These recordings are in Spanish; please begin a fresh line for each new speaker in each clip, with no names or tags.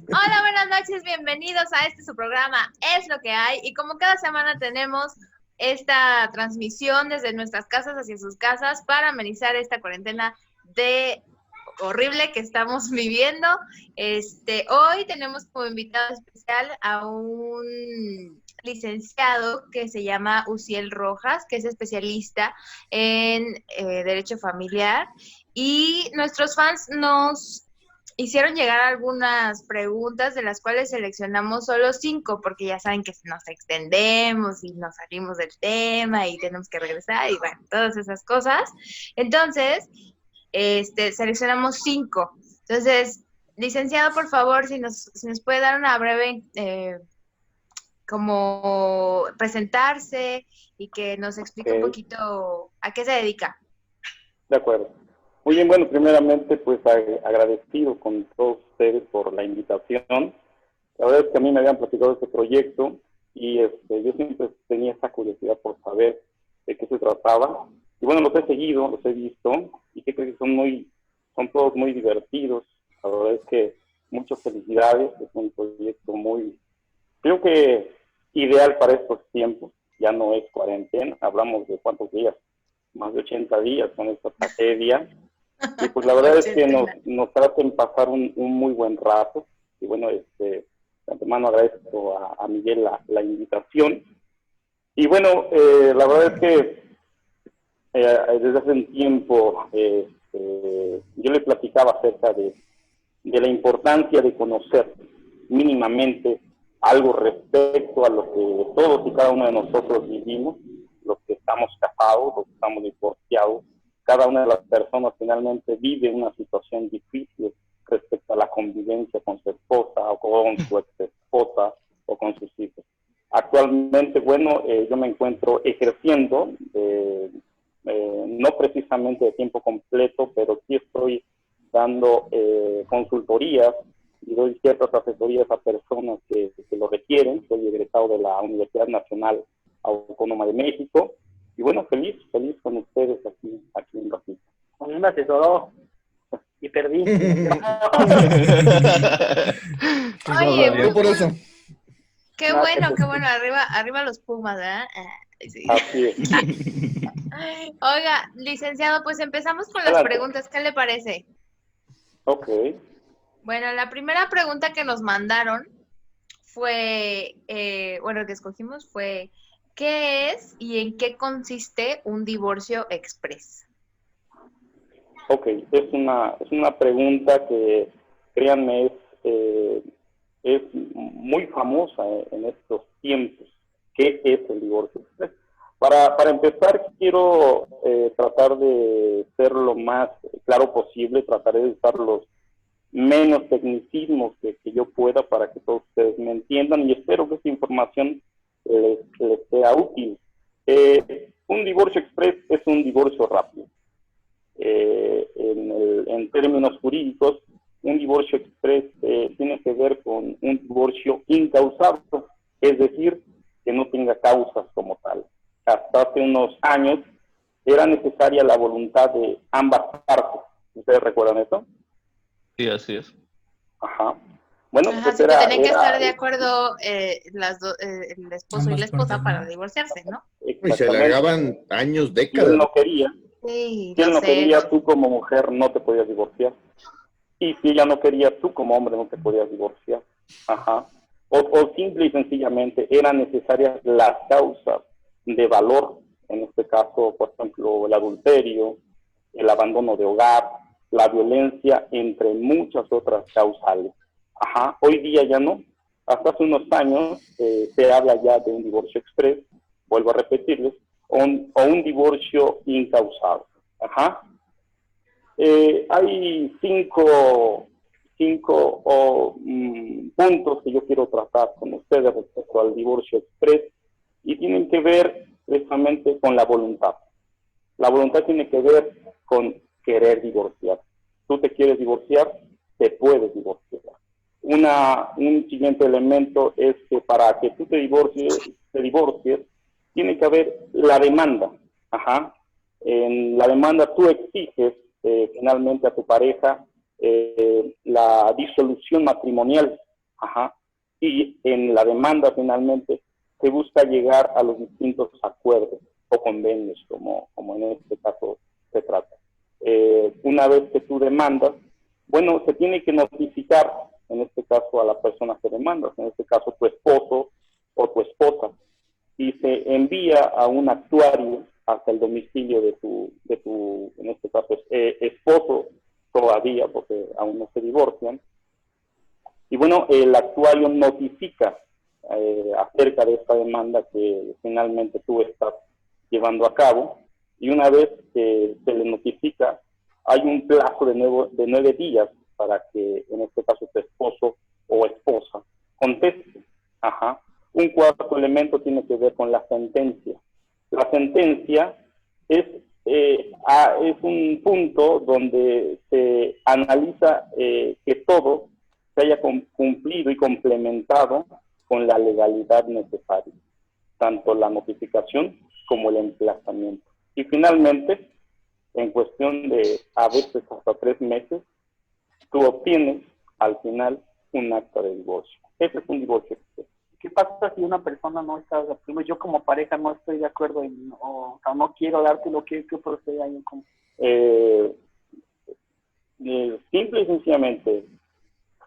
Hola, buenas noches, bienvenidos a su programa Es lo que hay. Y como cada semana tenemos esta transmisión desde nuestras casas hacia sus casas para amenizar esta cuarentena de horrible que estamos viviendo. Hoy tenemos como invitado especial a un licenciado que se llama Uciel Rojas, que es especialista en Derecho Familiar. Y nuestros fans nos hicieron llegar algunas preguntas de las cuales seleccionamos solo 5, porque ya saben que nos extendemos y nos salimos del tema y tenemos que regresar y bueno, todas esas cosas. Entonces, seleccionamos 5. Entonces, licenciado, por favor, si nos puede dar una breve como presentarse y que nos explique un poquito a qué se dedica.
De acuerdo. Muy bien, bueno, primeramente, pues agradecido con todos ustedes por la invitación. La verdad es que a mí me habían platicado este proyecto y yo siempre tenía esa curiosidad por saber de qué se trataba. Y bueno, los he seguido, los he visto y que creo que son todos muy divertidos. La verdad es que muchas felicidades, es un proyecto creo que ideal para estos tiempos. Ya no es cuarentena, hablamos de cuántos días, más de 80 días con esta tragedia. Y pues la verdad es que nos hacen pasar un muy buen rato. Y bueno, de antemano agradezco a Miguel la invitación. Y bueno, la verdad es que desde hace un tiempo yo le platicaba acerca de la importancia de conocer mínimamente algo respecto a lo que todos y cada uno de nosotros vivimos, los que estamos casados, los que estamos divorciados. Cada una de las personas finalmente vive una situación difícil respecto a la convivencia con su esposa o con su ex esposa o con sus hijos. Actualmente, bueno, yo me encuentro ejerciendo, no precisamente de tiempo completo, pero sí estoy dando consultorías y doy ciertas asesorías a personas que lo requieren. Soy egresado de la Universidad Nacional Autónoma de México. Y bueno, feliz con ustedes aquí en Brasil.
A mí me asesoró y perdí.
Oye,
por eso.
Qué bueno, arriba los Pumas, ¿verdad?
Sí. Así es.
Oiga, licenciado, pues empezamos con las preguntas, ¿qué le parece?
Ok.
Bueno, la primera pregunta que nos mandaron fue, que escogimos fue, ¿qué es y en qué consiste un divorcio express?
Ok, es una pregunta que, créanme, es muy famosa en estos tiempos. ¿Qué es el divorcio express? Para empezar, quiero tratar de ser lo más claro posible, trataré de usar los menos tecnicismos que yo pueda para que todos ustedes me entiendan y espero que esta información les sea útil. Un divorcio express es un divorcio rápido. En términos jurídicos, un divorcio express tiene que ver con un divorcio incausado, es decir, que no tenga causas como tal. Hasta hace unos años era necesaria la voluntad de ambas partes. ¿Ustedes recuerdan eso?
Sí, así es.
Ajá. Bueno,
pues sí, que tenían que estar de acuerdo el esposo y la esposa para divorciarse, ¿no?
Y se alargaban años, décadas.
Si él no quería,
sí,
si él no quería, tú como mujer no te podías divorciar. Y si ella no quería, tú como hombre no te podías divorciar. Ajá. O simple y sencillamente eran necesarias las causas de valor, en este caso, por ejemplo, el adulterio, el abandono de hogar, la violencia, entre muchas otras causales. Ajá, hoy día ya no. Hasta hace unos años se habla ya de un divorcio express, vuelvo a repetirles, o un divorcio incausado. Ajá. Hay cinco puntos que yo quiero tratar con ustedes respecto al divorcio express y tienen que ver precisamente con la voluntad. La voluntad tiene que ver con querer divorciar. Tú te quieres divorciar, te puedes divorciar. Un siguiente elemento es que para que tú te divorcies, tiene que haber la demanda. Ajá. En la demanda tú exiges finalmente a tu pareja la disolución matrimonial. Ajá. Y en la demanda finalmente se busca llegar a los distintos acuerdos o convenios, como en este caso se trata. Una vez que tú demandas, bueno, se tiene que notificar, en este caso, a la persona que demandas, en este caso tu esposo o tu esposa, y se envía a un actuario hasta el domicilio de tu en este caso, esposo todavía, porque aún no se divorcian. Y bueno, el actuario notifica acerca de esta demanda que finalmente tú estás llevando a cabo, y una vez que se le notifica, hay un plazo de 9 días para que, en este caso, tu esposo o esposa conteste. Ajá. Un cuarto elemento tiene que ver con la sentencia. La sentencia es un punto donde se analiza que todo se haya cumplido y complementado con la legalidad necesaria, tanto la notificación como el emplazamiento. Y finalmente, en cuestión de a veces hasta 3 meses, tú obtienes al final un acta de divorcio. Ese es un divorcio.
¿Qué pasa si una persona no está de acuerdo? Yo como pareja no estoy de acuerdo o sea, no quiero darte lo que procede ahí.
Simple y sencillamente,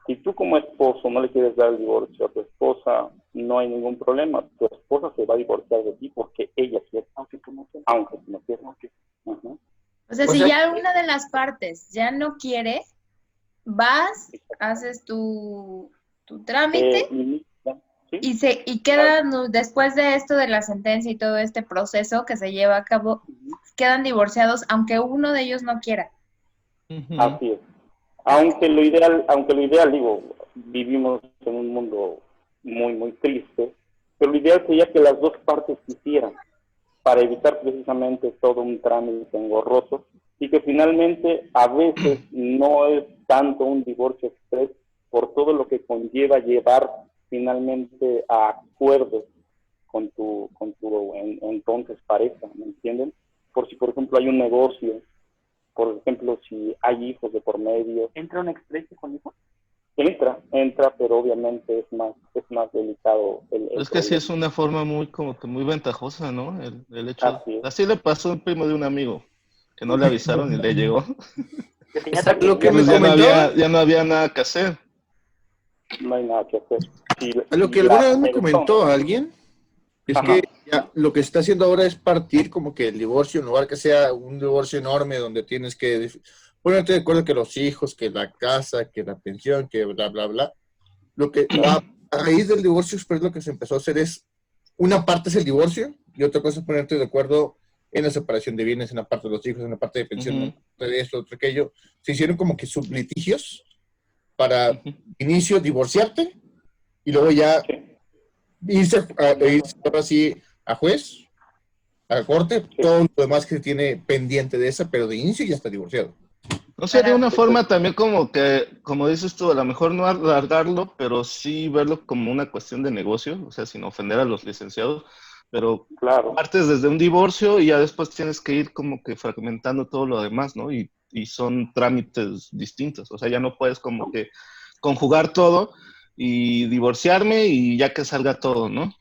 si tú como esposo no le quieres dar el divorcio a tu esposa, no hay ningún problema. Tu esposa se va a divorciar de ti porque ella quiere, aunque tú no quieras. Uh-huh.
O sea, si ya una de las partes ya no quiere, vas, haces tu trámite y queda, después de esto de la sentencia y todo este proceso que se lleva a cabo, quedan divorciados aunque uno de ellos no quiera.
Así es. Aunque lo ideal, digo, vivimos en un mundo muy, muy triste, pero lo ideal sería que las dos partes quisieran, para evitar precisamente todo un trámite engorroso, y que finalmente a veces no es tanto un divorcio express por todo lo que conlleva llevar finalmente a acuerdos con tu entonces pareja, ¿me entienden? Por si, por ejemplo, hay un negocio, por ejemplo, si hay hijos de por medio.
¿Entra un express con hijos?
Entra, pero obviamente es más delicado.
Es que sí es una forma muy ventajosa, ¿no? El hecho. Así le pasó a un primo de un amigo, que no le avisaron y le llegó.
Lo que me
Ya no había nada que hacer.
No hay nada que hacer.
Lo que alguna vez me comentó alguien es que ya lo que se está haciendo ahora es partir como que el divorcio, en lugar que sea un divorcio enorme donde tienes que ponerte de acuerdo que los hijos, que la casa, que la pensión, que bla, bla, bla. Lo que a raíz del divorcio express lo que se empezó a hacer es, una parte es el divorcio y otra cosa es ponerte de acuerdo en la separación de bienes, en la parte de los hijos, en la parte de pensión, en la parte de esto, otro, aquello. Se hicieron como que sublitigios para inicio divorciarte y luego ya irse ahora sí a juez, a corte, todo lo demás que se tiene pendiente de esa, pero de inicio ya está divorciado.
¿No sería una forma también como que, como dices tú, a lo mejor no alargarlo, pero sí verlo como una cuestión de negocio, o sea, sin ofender a los licenciados, pero partes desde un divorcio y ya después tienes que ir como que fragmentando todo lo demás, ¿no? Y son trámites distintos, o sea, ya no puedes como que conjugar todo y divorciarme y ya que salga todo, ¿no?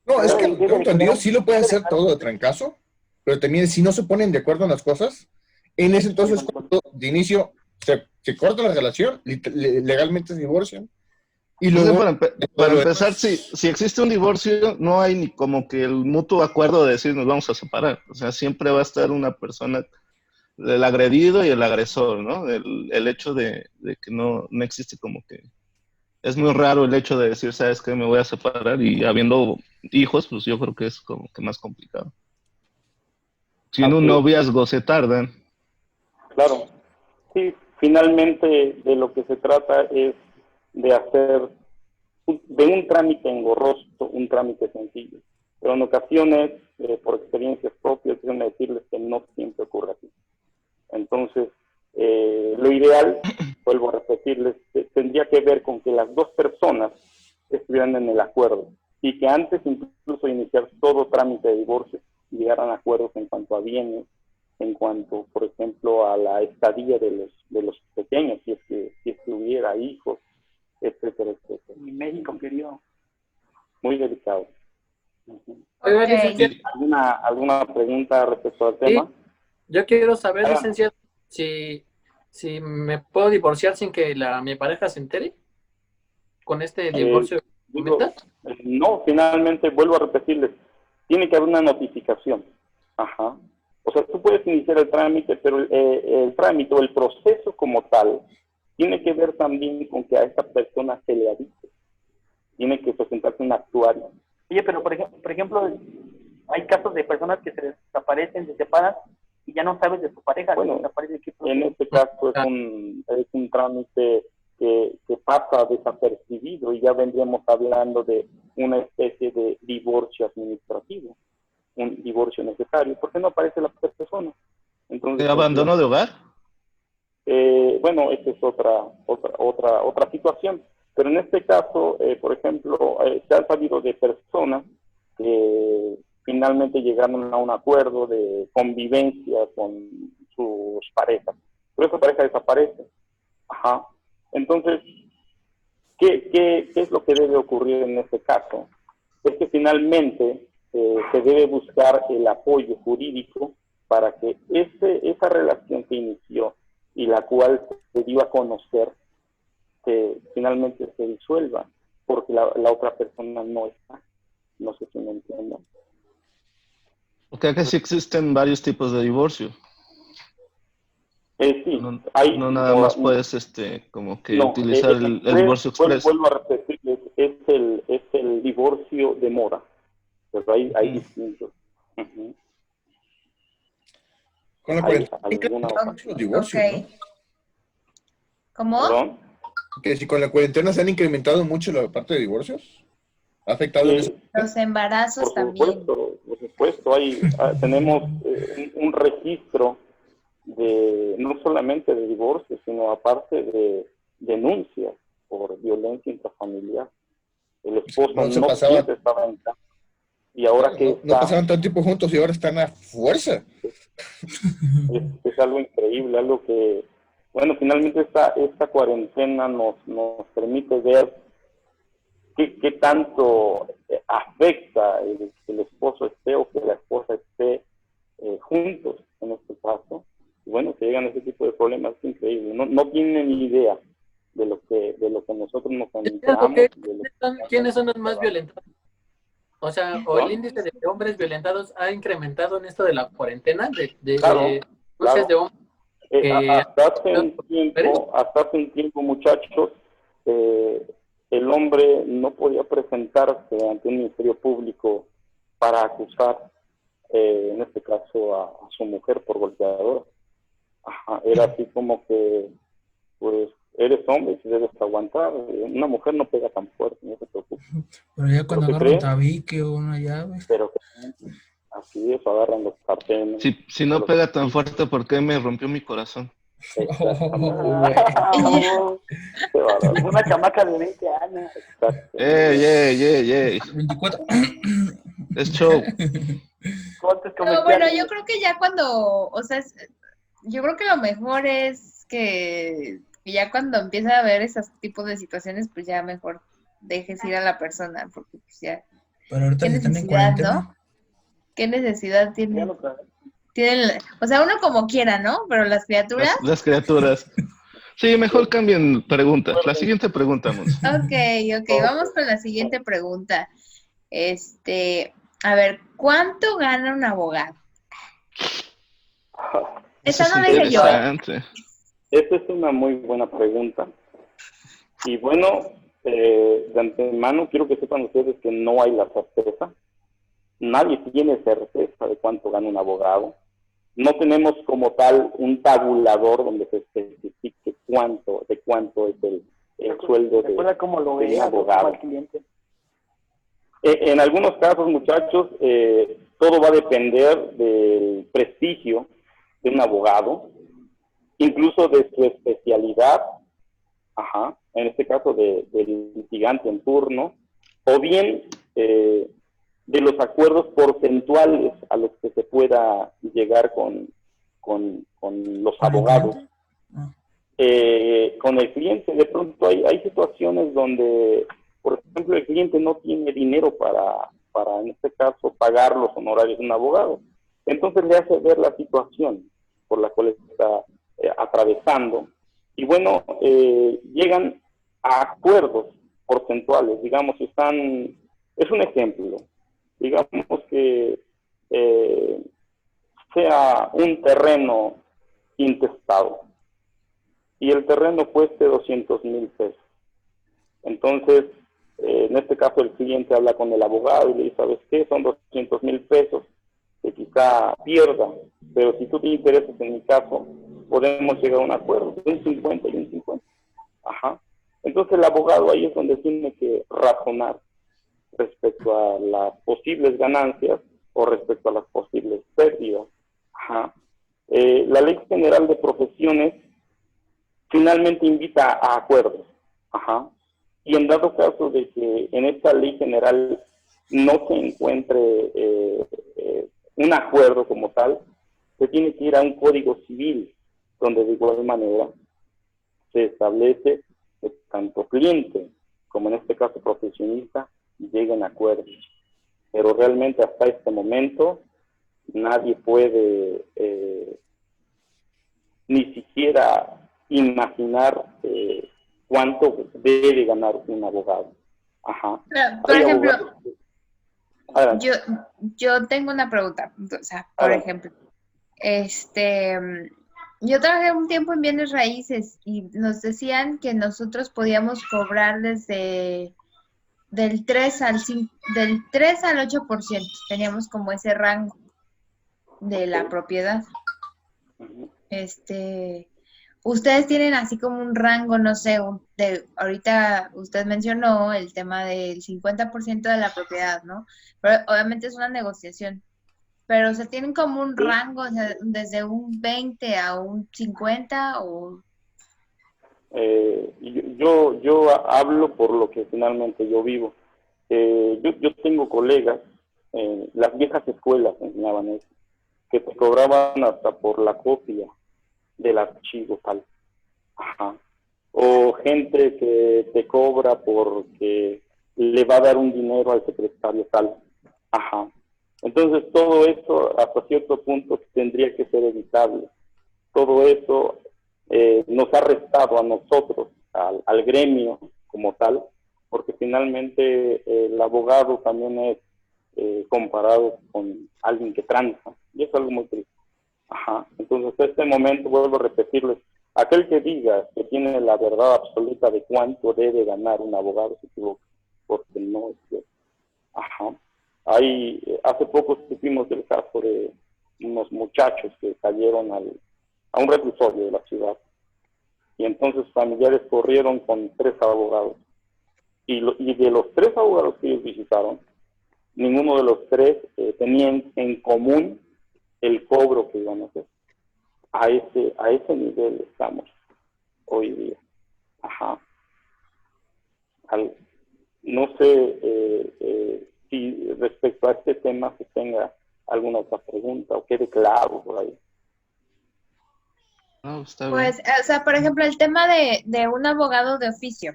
No, es que lo que tengo entendido sí lo puede hacer todo de trancazo, pero también si no se ponen de acuerdo en las cosas, en ese entonces cuando de inicio se corta la relación, legalmente se divorcian. Y luego,
para empezar, si existe un divorcio, no hay ni como que el mutuo acuerdo de decir nos vamos a separar. O sea, siempre va a estar una persona, el agredido y el agresor, ¿no? El hecho de que no existe como que... Es muy raro el hecho de decir, ¿sabes qué? Me voy a separar, y habiendo hijos, pues yo creo que es como que más complicado. Si en un noviazgo se tardan.
Claro. Sí, finalmente de lo que se trata es de hacer de un trámite engorroso un trámite sencillo. Pero en ocasiones, por experiencias propias, déjenme decirles que no siempre ocurre así. Entonces, lo ideal, vuelvo a repetirles, tendría que ver con que las dos personas estuvieran en el acuerdo y que antes incluso de iniciar todo trámite de divorcio llegaran a acuerdos en cuanto a bienes, en cuanto, por ejemplo, a la estadía de los pequeños, si es que hubiera hijos, etcétera, etcétera.
Mi México querido.
Muy delicado. Uh-huh.
Oiga,
Okay.
licenciado,
¿Alguna pregunta respecto al
sí,
tema?
yo quiero saber,
Ah.
licenciado, si me puedo divorciar sin que mi pareja se entere con este divorcio que
Digo,
comentas.
no, finalmente, vuelvo a repetirles, tiene que haber una notificación. Ajá. O sea, tú puedes iniciar el trámite, pero el trámite o el proceso como tal tiene que ver también con que a esta persona se le avise. Tiene que presentarse un actuario.
Oye, pero por ejemplo, hay casos de personas que se desaparecen, se separan y ya no sabes de su pareja.
Bueno, en este caso es un trámite que pasa desapercibido y ya vendríamos hablando de una especie de divorcio administrativo, un divorcio necesario, porque no aparece la persona. Entonces,
¿Abandono de hogar?
Bueno, esa es otra situación. Pero en este caso, por ejemplo, se ha sabido de personas que finalmente llegaron a un acuerdo de convivencia con sus parejas. Pero esa pareja desaparece. Ajá. Entonces, ¿qué es lo que debe ocurrir en este caso? Es que finalmente se debe buscar el apoyo jurídico para que esa relación que inició y la cual se dio a conocer, que finalmente se disuelva, porque la otra persona no está. No sé si me entienden.
Porque que sí existen varios tipos de divorcio.
Sí,
No,
hay,
no nada más puedes como que
no,
utilizar el divorcio express.
Vuelvo a repetirles, es el divorcio de mora, pero hay distintos. Uh-huh.
Con la
Hay
cuarentena
alguna
los divorcios,
Ok.
¿no?
¿Cómo?
¿Perdón?
Que si con la cuarentena se han incrementado mucho la parte de divorcios, ¿ha afectado en eso?
Los embarazos
Por
también.
supuesto, tenemos un registro de no solamente de divorcio, sino aparte de denuncias por violencia intrafamiliar. El esposo
No se
no
pasaba,
siempre estaba en casa. Y ahora que
no
está,
pasaban tanto tiempo juntos y ahora están a fuerza.
es algo increíble, algo que, bueno, finalmente esta cuarentena nos permite ver qué tanto afecta que el esposo esté o que la esposa esté juntos, en este caso. Y bueno, que llegan a ese tipo de problemas es increíble. No tienen ni idea de lo que nosotros nos enteramos.
¿Quiénes son los más violentados? O sea, o el índice de hombres violentados ha incrementado en esto de la cuarentena,
Claro.
de hombres.
Hasta hace un tiempo, muchachos, el hombre no podía presentarse ante un ministerio público para acusar, en este caso, a su mujer por golpeadora. Ajá, era así como que, pues, eres hombre y debes aguantar. Una mujer no pega tan fuerte, no se preocupe.
Pero ya cuando agarra un tabique o una llave.
Pero así es, agarran los sartenes.
Si no pega tan fuerte, ¿por qué me rompió mi corazón?
Una chamaca de 20 años.
¡Ey!
24.
Es show.
No, bueno, yo creo que ya cuando, o sea, yo creo que lo mejor es que ya cuando empieza a haber esos tipos de situaciones, pues ya mejor dejes ir a la persona, porque pues ya.
Pero ahorita
¿Qué
están en
necesidad,
cuarentena.
no? ¿Qué necesidad tiene? O sea, uno como quiera, ¿no? Pero las criaturas.
Las criaturas. Sí, mejor cambien preguntas. La siguiente pregunta, Mons.
Ok, vamos con la siguiente pregunta. A ver, ¿cuánto gana un abogado?
Eso
Esa no
es
dije yo, ¿eh?
interesante.
Esa es una muy buena pregunta. Y bueno, de antemano quiero que sepan ustedes que no hay la certeza. Nadie tiene certeza de cuánto gana un abogado. No tenemos como tal un tabulador donde se especifique de cuánto es el sueldo de un abogado. En algunos casos, muchachos, todo va a depender del prestigio de un abogado, incluso de su especialidad, en este caso del litigante en turno, o bien de los acuerdos porcentuales a los que se pueda llegar con los abogados. Con el cliente, de pronto hay situaciones donde, por ejemplo, el cliente no tiene dinero para en este caso, pagar los honorarios de un abogado. Entonces le hace ver la situación por la cual está atravesando. Y bueno, llegan a acuerdos porcentuales. Digamos, es un ejemplo. Digamos que sea un terreno intestado y el terreno cueste 200,000 pesos. Entonces, en este caso el cliente habla con el abogado y le dice, ¿sabes qué? Son 200,000 pesos que quizá pierda, pero si tú te interesas en mi caso, podemos llegar a un acuerdo, un 50 y un 50. Ajá. Entonces el abogado ahí es donde tiene que razonar respecto a las posibles ganancias o respecto a las posibles pérdidas. Ajá. La Ley General de Profesiones finalmente invita a acuerdos. Ajá. Y en dado caso de que en esta ley general no se encuentre un acuerdo como tal, se tiene que ir a un código civil, donde de igual manera se establece que tanto cliente como en este caso profesionista lleguen a acuerdos. Pero realmente hasta este momento nadie puede ni siquiera imaginar cuánto debe ganar un abogado. Ajá.
Por ejemplo, yo tengo una pregunta. O sea, por ejemplo, yo trabajé un tiempo en bienes raíces y nos decían que nosotros podíamos cobrar desde del 3 al 8%. Teníamos como ese rango de la propiedad. Ustedes tienen así como un rango, no sé, ahorita usted mencionó el tema del 50% de la propiedad, ¿no? Pero obviamente es una negociación. Pero se tienen como un rango, o sea, desde un 20 a un 50 o...
Yo hablo por lo que finalmente yo vivo. Yo tengo colegas, las viejas escuelas enseñaban eso, que te cobraban hasta por la copia del archivo tal. Ajá. O gente que te cobra porque le va a dar un dinero al secretario tal. Ajá. Entonces todo eso hasta cierto punto tendría que ser evitable. Todo eso nos ha restado a nosotros, al gremio como tal, porque finalmente el abogado también es comparado con alguien que tranza, y es algo muy triste. Ajá. Entonces, en este momento, vuelvo a repetirles, aquel que diga que tiene la verdad absoluta de cuánto debe ganar un abogado se equivoca, porque no es cierto. Ajá. Hace poco supimos del caso de unos muchachos que cayeron a un reclusorio de la ciudad, y entonces familiares corrieron con 3 abogados, y de los 3 abogados que ellos visitaron, ninguno de los 3 tenían en común el cobro que iban a hacer. A ese nivel estamos hoy día. Ajá. No sé si respecto a este tema se tenga alguna otra pregunta o quede claro por ahí.
No, está bien.
Pues, o sea, por ejemplo, el tema de un abogado de oficio.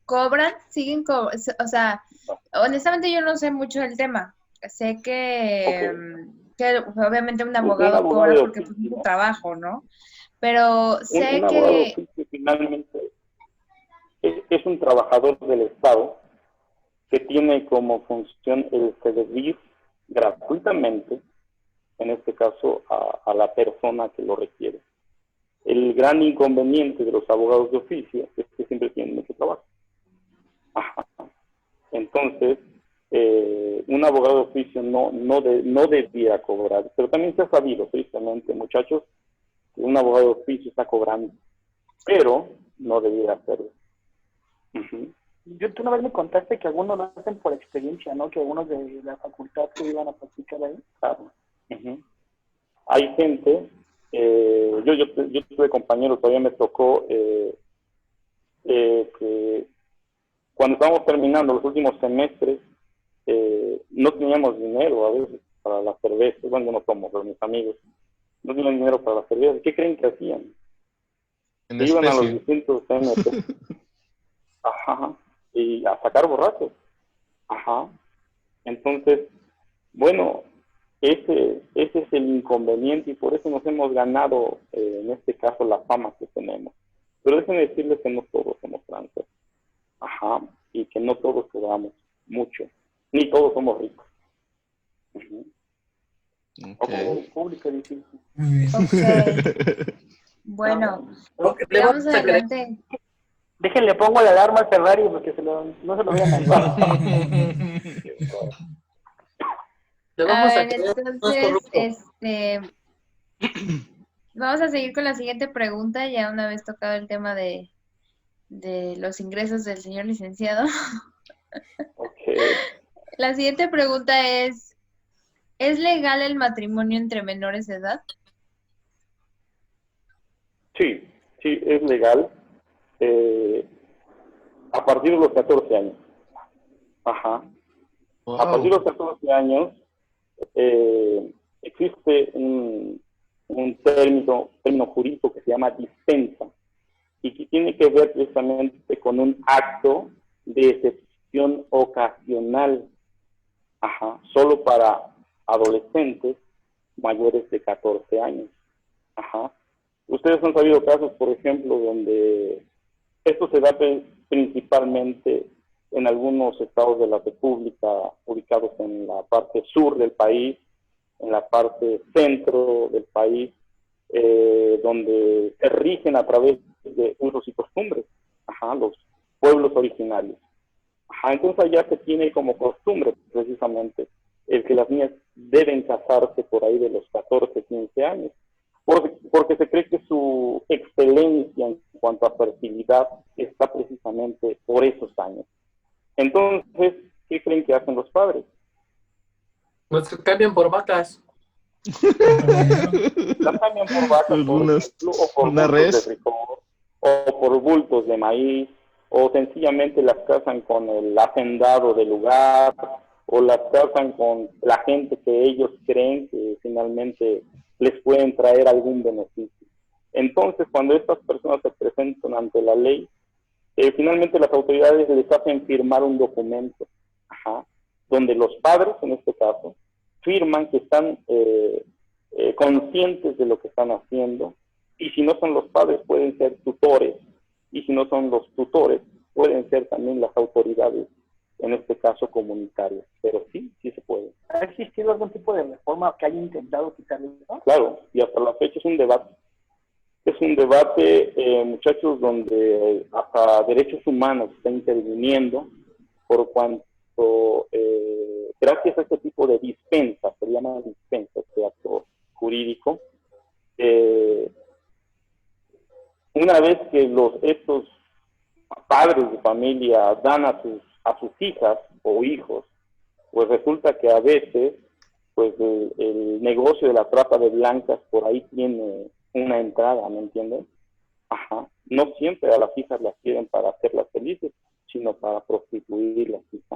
¿Cobran? ¿Siguen o sea, honestamente yo no sé mucho del tema. Sé que obviamente un abogado cobra porque pues, es su trabajo, ¿no? Pero sé
un abogado de oficio finalmente es un trabajador del Estado que tiene como función el servir gratuitamente, en este caso, a la persona que lo requiere. El gran inconveniente de los abogados de oficio es que siempre tienen mucho trabajo. Ajá. Entonces, un abogado de oficio no debiera cobrar, pero también se ha sabido, tristemente, muchachos, que un abogado de oficio está cobrando, pero no debiera hacerlo.
Tú una vez me contaste que algunos lo hacen por experiencia, ¿no? Que algunos de la facultad que iban a practicar ahí.
Claro. Hay gente, yo tuve compañeros, todavía me tocó que cuando estábamos terminando los últimos semestres, no teníamos dinero a veces, para la cerveza. Bueno, no tomo, pero mis amigos no tienen dinero para la cerveza. ¿Qué creen que hacían?
En
Iban a los
especie.
distintos CNP, ajá, y a sacar borrachos. Ajá. Entonces, bueno, ese es el inconveniente y por eso nos hemos ganado, en este caso, la fama que tenemos. Pero déjenme decirles que no todos somos tranzas. Ajá. Y que no todos cobramos mucho. Ni todos somos ricos. Uh-huh.
Okay.
O público difícil.
Muy bien.
Ok. Bueno, sigamos adelante.
Déjenle, pongo la alarma al Ferrari porque no se lo vean a
Le
A
vamos a
ver,
creer más
entonces,
corrupto.
vamos a seguir con la siguiente pregunta, ya una vez tocado el tema de los ingresos del señor licenciado.
Okay.
La siguiente pregunta ¿es legal el matrimonio entre menores de edad?
Sí, es legal. A partir de los 14 años. Ajá.
Wow.
A partir de los 14 años existe un término jurídico que se llama dispensa y que tiene que ver precisamente con un acto de excepción ocasional, ajá, solo para adolescentes mayores de 14 años. Ajá. Ustedes han sabido casos, por ejemplo, donde esto se da principalmente en algunos estados de la República ubicados en la parte sur del país, en la parte centro del país, donde se rigen a través de usos y costumbres, ajá, los pueblos originarios. Ajá, entonces allá se tiene como costumbre precisamente el que las niñas deben casarse por ahí de los 14, 15 años, porque se cree que su excelencia en cuanto a fertilidad está precisamente por esos años. Entonces, ¿qué creen que hacen los padres?
Pues que cambian por vacas.
Las cambian por vacas, por ejemplo, o por
una
bultos
res.
de frijol, o por bultos de maíz, o sencillamente las casan con el hacendado del lugar, o las casan con la gente que ellos creen que finalmente les pueden traer algún beneficio. Entonces, cuando estas personas se presentan ante la ley, finalmente las autoridades les hacen firmar un documento, ajá, donde los padres, en este caso, firman que están conscientes de lo que están haciendo, y si no son los padres pueden ser tutores, y si no son los tutores pueden ser también las autoridades, en este caso comunitarias, pero sí se puede.
¿Ha existido algún tipo de reforma que haya intentado quitarle eso?
Claro, y hasta la fecha es un debate. Es un debate, muchachos, donde hasta derechos humanos está interviniendo, por cuanto, gracias a este tipo de dispensa, se llama dispensa, este acto jurídico, una vez que estos padres de familia dan a sus hijas o hijos, pues resulta que a veces pues el negocio de la trata de blancas por ahí tiene una entrada, ¿me entienden? Ajá. No siempre a las hijas las quieren para hacerlas felices, sino para prostituirlas, quizá.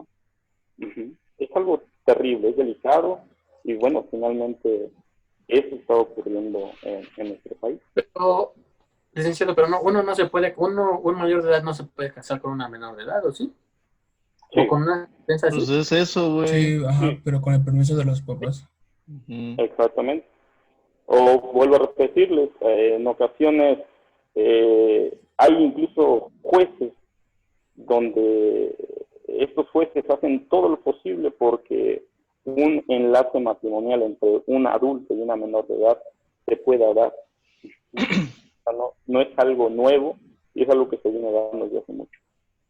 Uh-huh. Es algo terrible, es delicado, y bueno, finalmente eso está ocurriendo en nuestro país.
Pero, licenciado, pero no, un mayor de edad no se puede casar con una menor de edad, ¿o sí?
Sí.
O con una defensa así.
Pues es eso, güey.
Sí, ajá, pero con el permiso de los papás.
Uh-huh.
Exactamente. O vuelvo a repetirles, en ocasiones hay incluso jueces donde estos jueces hacen todo lo posible porque un enlace matrimonial entre un adulto y una menor de edad se pueda dar. No es algo nuevo y es algo que se viene dando desde hace mucho.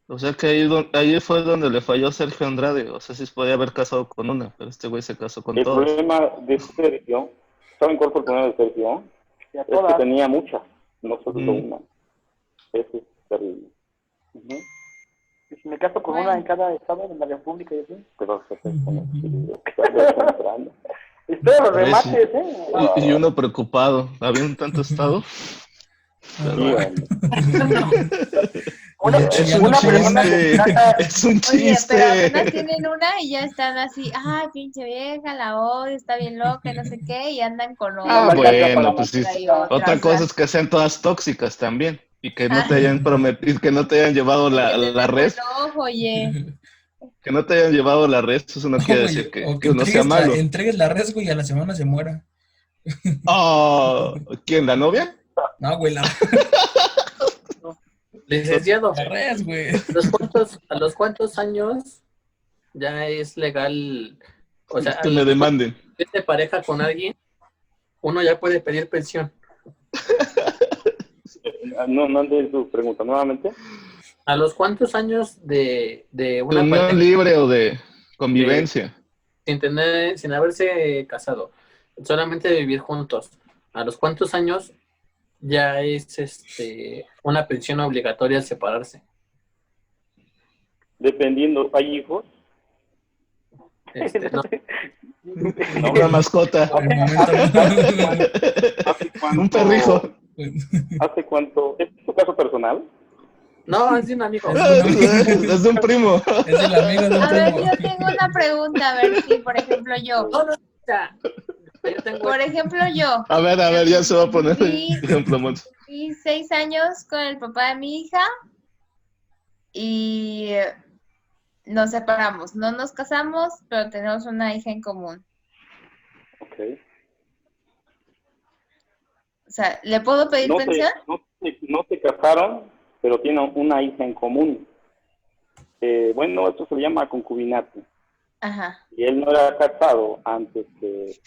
O sea que ahí fue donde le falló a Sergio Andrade. O sea, sí se podía haber casado con una, pero este güey se casó con todas.
El problema de Sergio, ¿saben cuál fue el problema de Sergio? Es que tenía muchas, no solo una. Eso es terrible. Uh-huh.
Y si me caso con una en cada estado de la República y así.
Pero se
Espero los remates,
Y uno preocupado. ¿Había un tanto estado?
Sí, bueno.
Es un
una persona que
chiste.
trata-
Es un
Oye, pero apenas
chiste.
tienen una y ya están así, ay, pinche vieja, la odio, está bien loca, y no sé qué, y andan con
Ah,
otra, y
bueno, pues sí.
otra, y otra,
Otra
o sea,
cosa es que sean todas tóxicas también y que no te
ay,
hayan prometido, que no te hayan llevado
hay que
la
tener buen
res,
ojo, oye.
que no te hayan llevado la res, eso no
No,
quiere
güey,
decir
o que
que uno sea malo.
entregues la res, güey, y a la semana se muera.
Oh, ¿quién, la novia?
No, güey,
Licenciado,
la res, güey.
a los cuántos años ya es legal? O sea,
Que me demanden.
si de pareja con alguien, uno ya puede pedir pensión.
No de su pregunta nuevamente.
¿A los cuántos años de
De
una
unión
pareja
libre o de convivencia.
sin haberse casado, solamente de vivir juntos, a los cuántos años ya es una pensión obligatoria separarse?
Dependiendo, ¿hay hijos?
No,
No.
Una mascota.
Por el momento no.
¿Hace cuánto?
Un perrijo.
¿Hace cuánto? ¿Es tu caso personal?
no, es de un amigo.
Es de un primo.
Es el amigo de un
A ver,
primo.
yo tengo una pregunta, a ver si, por ejemplo, yo,
No, o sea, yo tengo
por ejemplo, yo,
A ver, ya se va a poner
Sí.
ejemplo, Monse.
viví 6 años con el papá de mi hija y nos separamos, no nos casamos, pero tenemos una hija en común.
Ok.
O sea, ¿le puedo pedir pensión?
No se casaron, pero tienen una hija en común. Bueno, esto se llama concubinato.
Ajá.
Y él no era casado antes que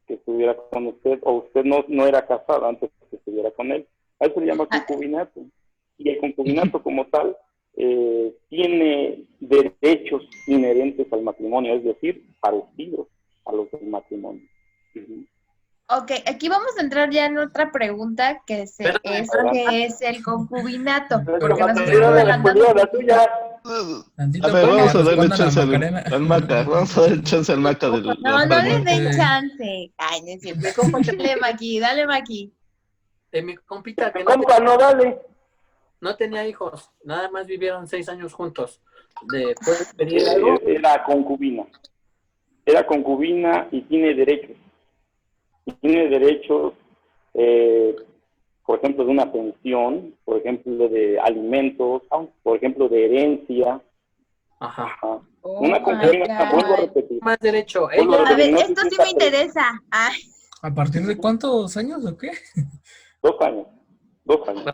estuviera con usted, o usted no era casado antes que estuviera con él. A eso se llama concubinato. Y el concubinato como tal tiene derechos inherentes al matrimonio, es decir, parecidos a los del matrimonio. Uh-huh.
Ok, aquí vamos a entrar ya en otra pregunta que ¿qué es el concubinato? Porque nos estamos adelantando.
la tuya.
Tantito
A ver,
para que
vamos a darle
respondan a
chance
Macarena.
al Maca. Vamos a darle chance al Maca de la
No le
pregunta.
den chance. Ay, no es cierto. Dale, Maki.
Mi compita que
Compa, no dale.
no tenía hijos, nada más vivieron 6 años juntos. ¿Puedes pedir algo?
Era concubina. Era concubina y tiene derechos. Tiene derechos, por ejemplo, de una pensión, por ejemplo, de alimentos, por ejemplo, de herencia.
Ajá.
Ajá.
Oh
Una
my
concubina, vuelvo a
God.
repetir.
Más derecho.
Vuelvo
Ella,
A ver,
no
esto sí me interesa. Ay,
¿A partir de cuántos años o qué?
2 años. 2 años.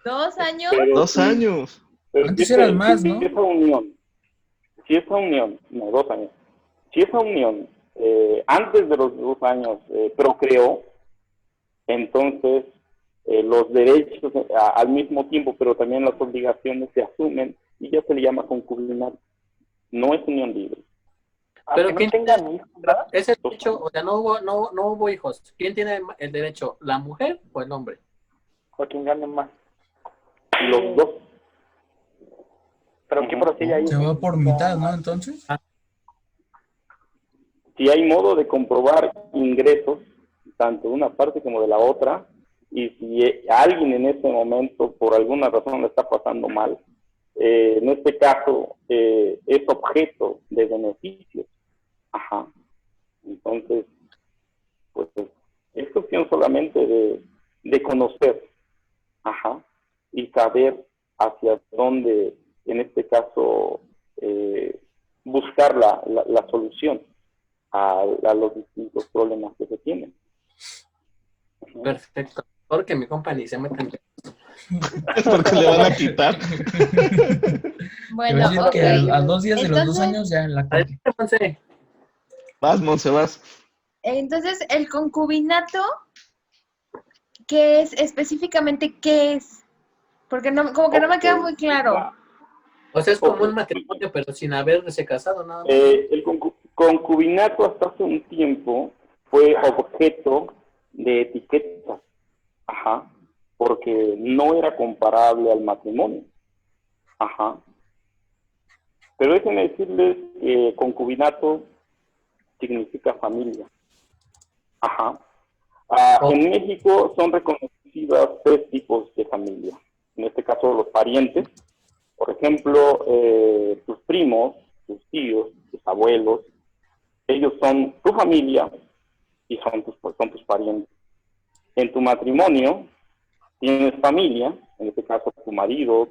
2 años.
Pero
2
sí,
años.
pero
Antes
si
eran más, ¿no?
Si esa unión, no, 2 años. Si esa unión, antes de los 2 años, procreó, entonces los derechos al mismo tiempo, pero también las obligaciones se asumen y ya se le llama concubinato. No es unión libre.
pero
Aunque
¿quién
no tengan hijos, ¿verdad?
ese derecho? O sea, no hubo hijos. ¿Quién tiene el derecho? ¿La mujer o el hombre?
O quien gane más.
Los dos.
Pero ¿qué procede ahí?
Se va por mitad, ¿no? Entonces.
Si hay modo de comprobar ingresos, tanto de una parte como de la otra, y si alguien en ese momento, por alguna razón, le está pasando mal, en este caso, es objeto de beneficios. Ajá. Entonces, pues, es cuestión solamente de conocer, ajá, y saber hacia dónde, en este caso, buscar la solución a los distintos problemas que se tienen.
Perfecto. Porque mi compa ni se mete en...
Es porque le van a quitar.
Bueno,
Te voy a decir que
ok.
a 2 días de los 2
Entonces-
años ya la corte.
Adelante, Monse.
Vas, Monse, vas.
Entonces, el concubinato, ¿qué es específicamente? ¿Qué es? Porque no, como que no me queda muy claro.
O sea, es como
Ok.
un matrimonio, pero sin haberse casado nada más.
El concubinato hasta hace un tiempo fue objeto de etiquetas, ajá, porque no era comparable al matrimonio, ajá. Pero déjenme decirles que concubinato significa familia, ajá. En México son reconocidas 3 tipos de familia. en este caso los parientes, por ejemplo, tus primos, tus tíos, tus abuelos, ellos son tu familia y son tus parientes. En tu matrimonio tienes familia, en este caso tu marido,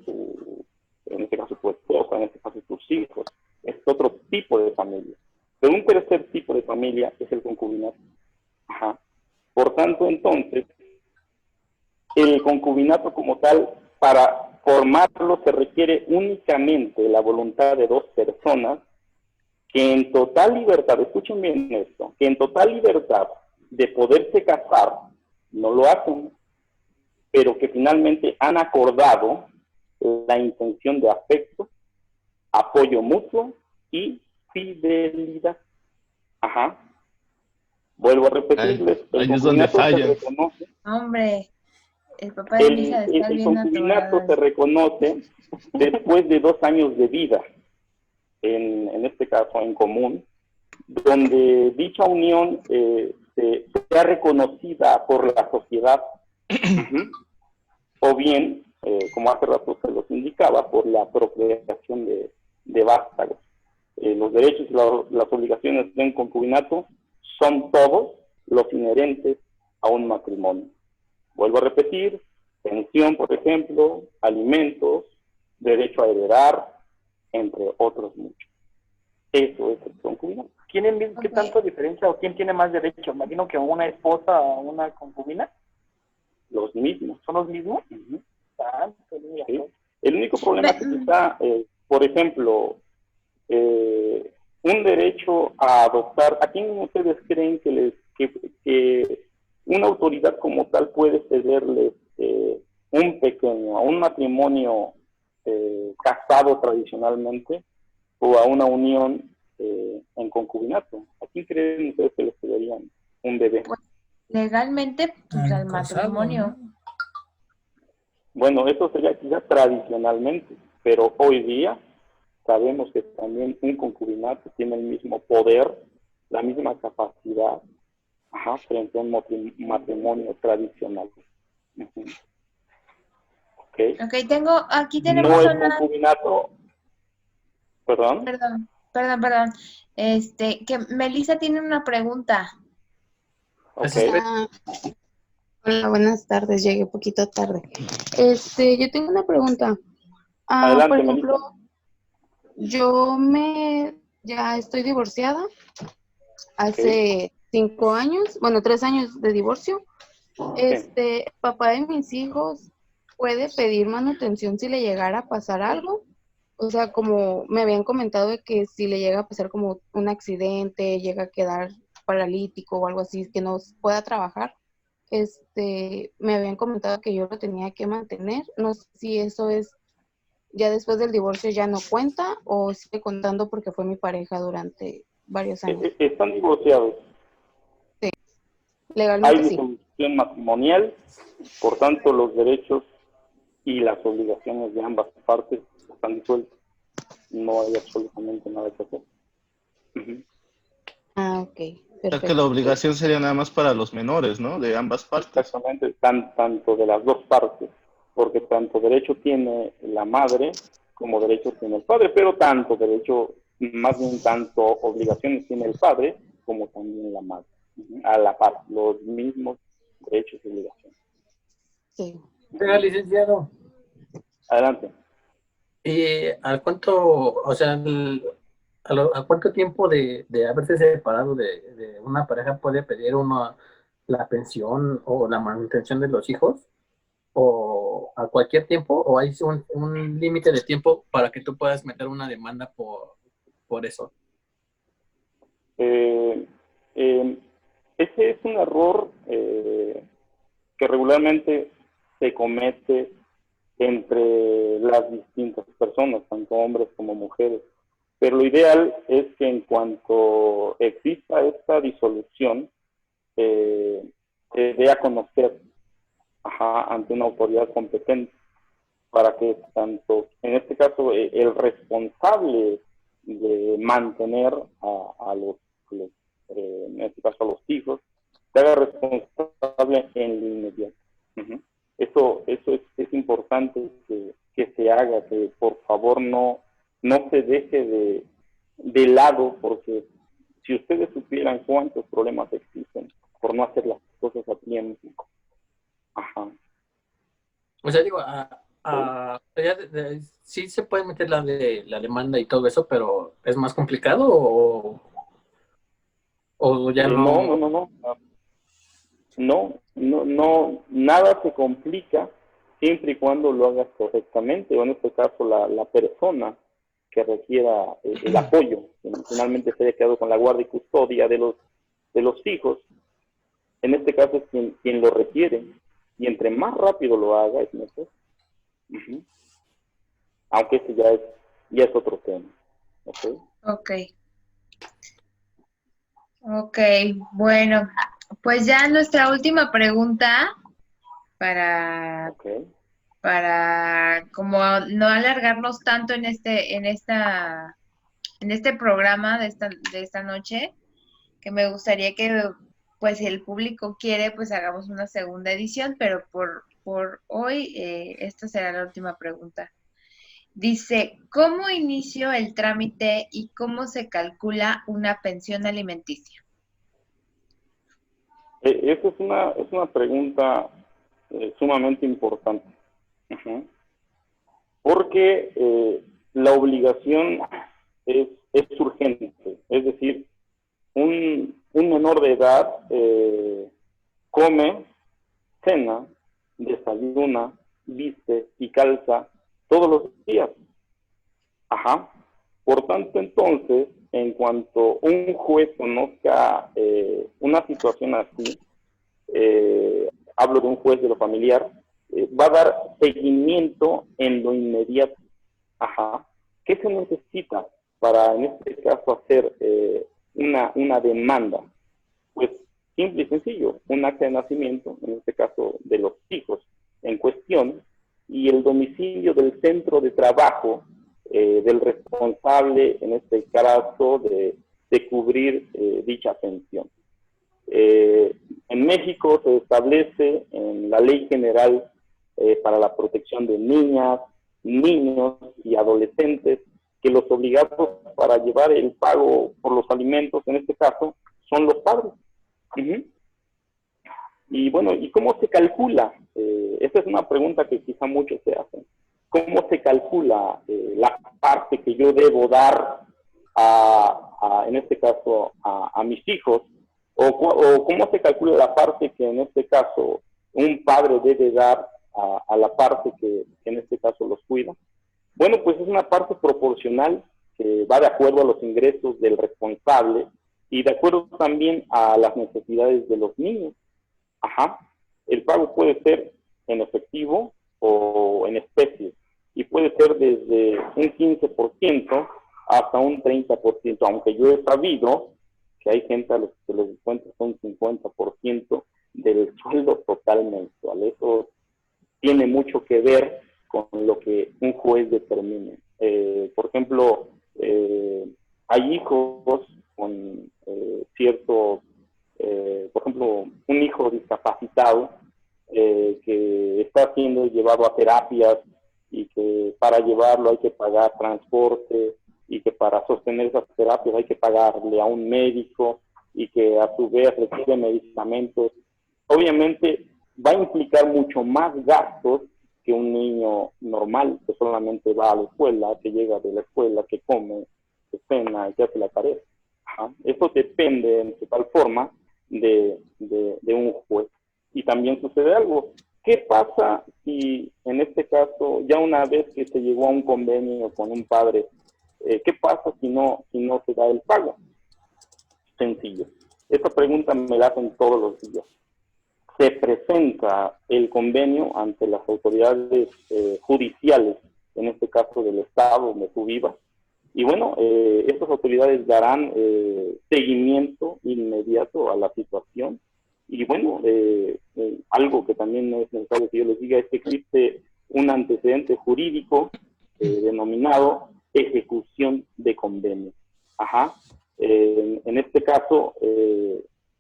en este caso tu esposa, en este caso tus hijos. Es otro tipo de familia. Pero un tercer tipo de familia es el concubinato. Ajá. Por tanto, entonces, el concubinato como tal, para formarlo se requiere únicamente la voluntad de dos personas que en total libertad, escuchen bien esto, que en total libertad de poderse casar, no lo hacen, pero que finalmente han acordado la intención de afecto, apoyo mutuo y fidelidad. Ajá. Vuelvo a repetirles,
ahí es donde falla.
se reconoce.
Hombre, el papá de mi hija de estar
El
bien
concubinato
atorado.
se reconoce después de 2 años de vida, en este caso en común, donde dicha unión sea reconocida por la sociedad, o bien, como hace rato se los indicaba, por la procreación de vástagos. Los derechos y las obligaciones de un concubinato son todos los inherentes a un matrimonio. Vuelvo a repetir, pensión, por ejemplo, alimentos, derecho a heredar, entre otros muchos. Eso es el concubinato.
¿Qué tanto diferencia o quién tiene más derecho? Imagino que una esposa o una concubina.
Los mismos.
¿Son los mismos?
Sí. El único problema que quizá, por ejemplo, un derecho a adoptar, ¿a quién ustedes creen que una autoridad como tal puede cederles un pequeño, a un matrimonio casado tradicionalmente o a una unión en concubinato? ¿A quién creen ustedes que les cederían un bebé?
Pues, legalmente, pues al matrimonio.
¿No?
Bueno, eso sería quizás tradicionalmente, pero hoy día sabemos que también un concubinato tiene el mismo poder, la misma capacidad, frente a un matrimonio tradicional. Okay.
Ok, aquí tenemos
no es
una...
concubinato, perdón.
Perdón. Que Melissa tiene una pregunta.
Okay.
Hola, buenas tardes. Llegué un poquito tarde. Yo tengo una pregunta.
Adelante,
por ejemplo,
Melissa.
Ya estoy divorciada hace 5 años, 3 años de divorcio. Papá de mis hijos puede pedir manutención si le llegara a pasar algo. O sea, como me habían comentado de que si le llega a pasar como un accidente, llega a quedar paralítico o algo así, que no pueda trabajar. Me habían comentado que yo lo tenía que mantener. No sé si eso es, ya después del divorcio ya no cuenta o sigue contando porque fue mi pareja durante varios años.
Están divorciados.
Sí, legalmente
Hay
sí.
disolución matrimonial, por tanto los derechos y las obligaciones de ambas partes están disueltos. No hay absolutamente nada que hacer.
Ok, perfecto.
O sea que la obligación sería nada más para los menores, ¿no? De ambas partes.
Exactamente, tanto de las dos partes, porque tanto derecho tiene la madre como derecho tiene el padre, pero tanto obligaciones tiene el padre como también la madre. A la par, los mismos derechos y obligaciones.
Sí.
Oiga, licenciado.
Adelante.
¿Y a cuánto, o sea, a cuánto tiempo de haberse separado de una pareja puede pedir uno la pensión o la manutención de los hijos? ¿O a cualquier tiempo? ¿O hay un límite de tiempo para que tú puedas meter una demanda por eso?
Ese es un error que regularmente se comete entre las distintas personas, tanto hombres como mujeres. Pero lo ideal es que en cuanto exista esta disolución, se dé a conocer ante una autoridad competente para que tanto, en este caso, el responsable de mantener a los en este caso a los hijos, se haga responsable en lo inmediato. Eso es importante que se haga, que por favor no se deje de lado, porque si ustedes supieran cuántos problemas existen por no hacer las cosas a tiempo. Ajá.
O sea, digo, sí se puede meter la demanda y todo eso, pero ¿es más complicado o ya no?
No, nada se complica siempre y cuando lo hagas correctamente, o en este caso la persona que requiera el apoyo, que finalmente se haya quedado con la guardia y custodia de los hijos, en este caso es quien lo requiere, y entre más rápido lo haga es mejor. Uh-huh. Aunque ese ya es otro tema.
Ok, bueno, pues ya nuestra última pregunta para como no alargarnos tanto en este programa de esta noche, que me gustaría que, pues, si el público quiere, pues hagamos una segunda edición, pero por hoy esta será la última pregunta. Dice, ¿cómo inicio el trámite y cómo se calcula una pensión alimenticia?
Esa es una pregunta sumamente importante. Uh-huh. Porque la obligación es urgente. Es decir, un menor de edad come, cena, desayuna, viste y calza todos los días. Ajá. Por tanto, entonces, en cuanto un juez conozca una situación así, hablo de un juez de lo familiar, va a dar seguimiento en lo inmediato. Ajá. ¿Qué se necesita para, en este caso, hacer una demanda? Pues simple y sencillo, un acta de nacimiento, en este caso de los hijos en cuestión, y el domicilio del centro de trabajo del responsable, en este caso, de cubrir dicha pensión. En México se establece en la Ley General para la Protección de Niñas, Niños y Adolescentes que los obligados para llevar el pago por los alimentos, en este caso, son los padres. Uh-huh. Y bueno, ¿y cómo se calcula? Esta es una pregunta que quizá muchos se hacen. ¿Cómo se calcula la parte que yo debo dar en este caso, a mis hijos? ¿O cómo se calcula la parte que en este caso un padre debe dar a la parte que en este caso los cuida? Bueno, pues es una parte proporcional que va de acuerdo a los ingresos del responsable y de acuerdo también a las necesidades de los niños. Ajá. El pago puede ser en efectivo o en especie y puede ser desde un 15% hasta un 30%, aunque yo he sabido que hay gente a los que les descuentan un 50% del sueldo total mensual. Eso tiene mucho que ver con lo que un juez determine. Por ejemplo, hay hijos con ciertos, por ejemplo, un hijo discapacitado que está siendo llevado a terapias y que para llevarlo hay que pagar transporte y que para sostener esas terapias hay que pagarle a un médico y que a su vez recibe medicamentos. Obviamente va a implicar mucho más gastos que un niño normal que solamente va a la escuela, que llega de la escuela, que come, que cena y que hace la tarea. Ajá. Eso depende en tal forma de un juez. Y también sucede algo. ¿Qué pasa si en este caso, ya una vez que se llegó a un convenio con un padre, qué pasa si no se da el pago? Sencillo. Esta pregunta me la hacen todos los días. Se presenta el convenio ante las autoridades judiciales, en este caso del Estado donde tú vivas, y bueno, estas autoridades darán seguimiento inmediato a la situación. Y bueno, algo que también no es necesario que yo les diga es que existe un antecedente jurídico denominado ejecución de convenio. Ajá. En este caso,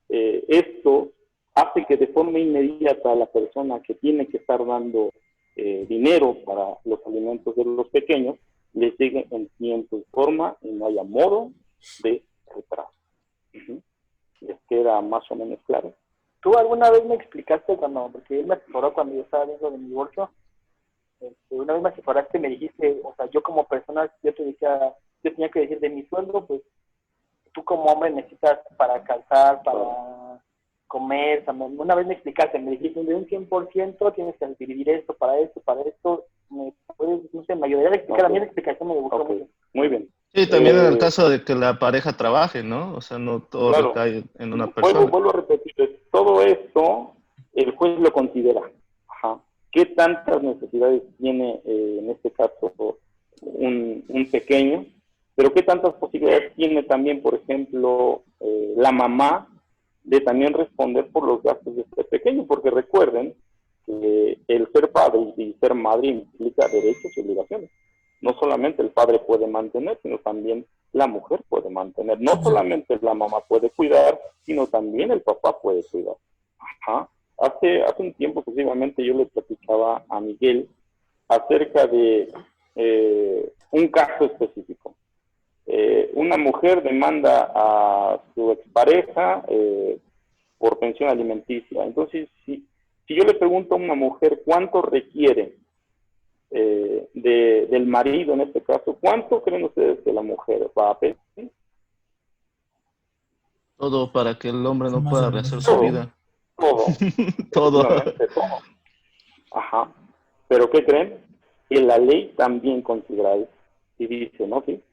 esto hace que de forma inmediata la persona que tiene que estar dando dinero para los alimentos de los pequeños les llegue en tiempo y forma y no haya modo de retraso. ¿Les queda más o menos claro?
Tú alguna vez me explicaste porque él me asesoró cuando yo estaba viendo de mi divorcio, una vez me asesoraste y me dijiste, o sea, yo como persona, yo tenía que decir de mi sueldo, pues tú como hombre necesitas para calzar, para comer, también. Una vez me explicaste, me dijiste, de un 100% tienes que dividir esto, para esto, me puedes, no sé, me ayudaría a explicar, a mí la explicación me gustó mucho.
Muy bien.
Sí, también en el caso de que la pareja trabaje, ¿no? O sea, no todo recae en una persona.
Vuelvo a repetir, todo esto el juez lo considera. Ajá. ¿Qué tantas necesidades tiene, en este caso, un pequeño? Pero ¿qué tantas posibilidades tiene también, por ejemplo, la mamá de también responder por los gastos de este pequeño? Porque recuerden que el ser padre y ser madre implica derechos y obligaciones. No solamente el padre puede mantener, sino también la mujer puede mantener. No solamente la mamá puede cuidar, sino también el papá puede cuidar. Ajá. Hace un tiempo, exclusivamente, yo le platicaba a Miguel acerca de un caso específico. Una mujer demanda a su expareja por pensión alimenticia. Entonces, si yo le pregunto a una mujer cuánto requiere del marido, en este caso, ¿cuánto creen ustedes que la mujer va a pedir?
Todo para que el hombre no pueda rehacer su
Todo.
vida.
Todo.
Todo.
Todo. Ajá. Pero ¿qué creen? Que la ley también considera eso. Y dice, ¿no? Sí.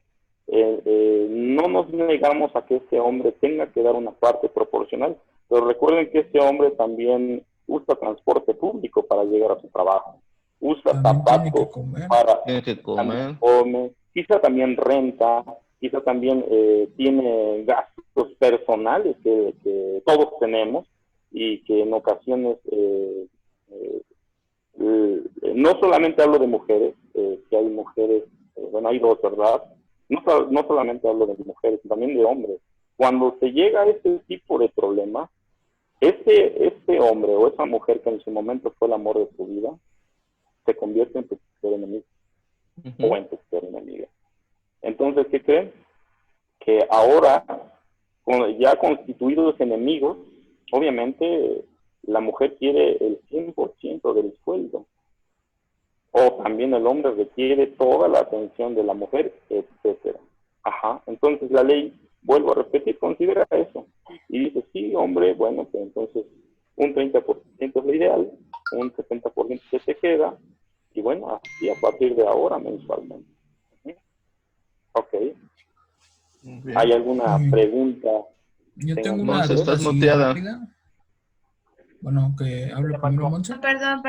No nos negamos a que este hombre tenga que dar una parte proporcional, pero recuerden que este hombre también usa transporte público para llegar a su trabajo, usa zapatos para
comer,
come, quizá también renta, quizá también tiene gastos personales que todos tenemos y que en ocasiones no solamente hablo de mujeres, que hay mujeres, bueno, hay dos, ¿verdad? No solamente hablo de mujeres, también de hombres. Cuando se llega a este tipo de problema, este hombre o esa mujer que en su momento fue el amor de su vida, se convierte en tu peor enemigo o en tu peor enemiga. Entonces, ¿qué creen? Que ahora, ya constituidos enemigos, obviamente la mujer quiere el 100% del sueldo. O también el hombre requiere toda la atención de la mujer, etcétera. Ajá. Entonces la ley, vuelvo a repetir, considera eso. Y dice, sí, hombre, bueno, pues entonces un 30% es lo ideal, un 70% se te queda, y bueno, así a partir de ahora mensualmente. Ok. ¿Hay alguna pregunta?
Yo tengo una duda así rápida. Bueno, que hable primero Monse.
Perdón.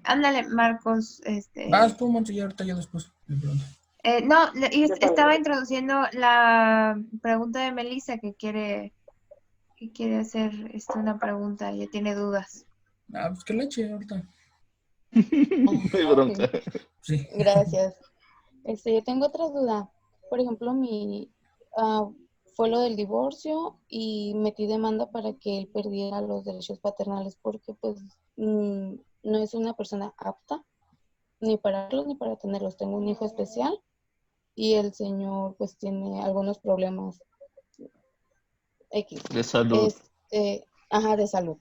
Ándale, Marcos,
Vas tú, Monse, y ahorita yo después me pregunto.
Estaba introduciendo la pregunta de Melissa que quiere hacer una pregunta, ella tiene dudas.
Pues que le eche ahorita.
Okay.
Sí.
Gracias. Yo tengo otra duda. Por ejemplo, fue lo del divorcio y metí demanda para que él perdiera los derechos paternales porque pues no es una persona apta ni para darlos ni para tenerlos. Tengo un hijo especial y el señor pues tiene algunos problemas
de salud.
De salud.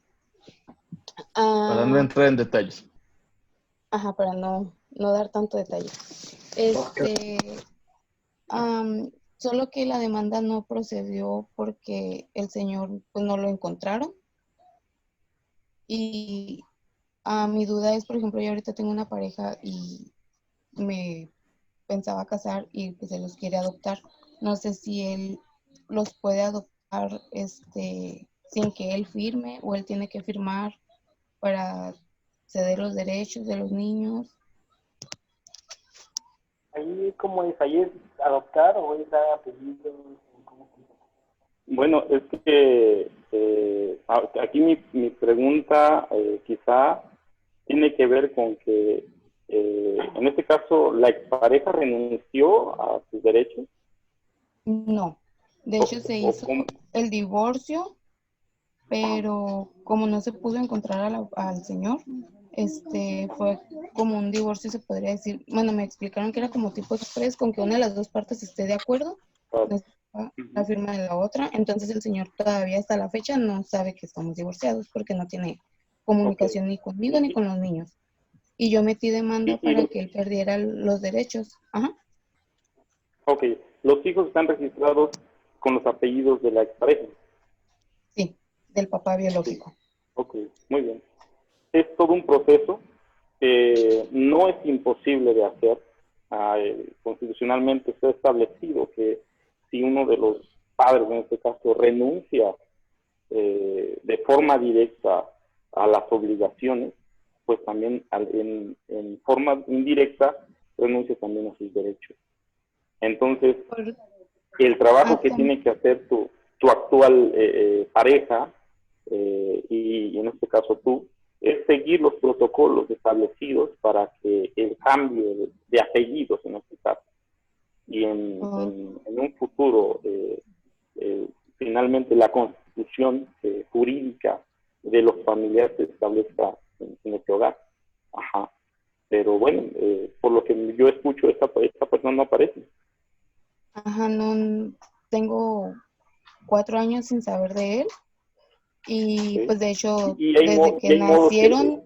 Para no entrar en detalles.
Para no dar tanto detalle. Solo que la demanda no procedió porque el señor pues no lo encontraron. Y mi duda es, por ejemplo, yo ahorita tengo una pareja y me pensaba casar y pues él los quiere adoptar. No sé si él los puede adoptar sin que él firme o él tiene que firmar para ceder los derechos de los niños.
Ahí, ¿cómo es? ¿Ahí es adoptar o es dar apellido?
Bueno, es que aquí mi pregunta quizá tiene que ver con que en este caso la expareja renunció a sus derechos.
No, de hecho se hizo el divorcio pero como no se pudo encontrar al señor, fue como un divorcio, se podría decir. Bueno, me explicaron que era como tipo express, con que una de las dos partes esté de acuerdo, necesitaba la firma de la otra. Entonces el señor todavía hasta la fecha no sabe que estamos divorciados porque no tiene comunicación ni conmigo ni con los niños. Y yo metí demanda para que él perdiera los derechos. Ajá.
Ok, los hijos están registrados con los apellidos de la expareja.
Sí, del papá biológico.
Ok, muy bien. Es todo un proceso que no es imposible de hacer. Constitucionalmente está establecido que si uno de los padres, en este caso, renuncia de forma directa a las obligaciones, pues también en forma indirecta renuncia también a sus derechos. Entonces, el trabajo que tiene que hacer tu actual pareja, y en este caso tú, es seguir los protocolos establecidos para que el cambio de apellidos, en este caso, y en un futuro, finalmente la constitución jurídica de los familiares se establezca en este hogar. Ajá. Pero bueno, por lo que yo escucho, esta persona no aparece.
Ajá, no, tengo 4 años sin saber de él. Y pues de hecho, desde que nacieron,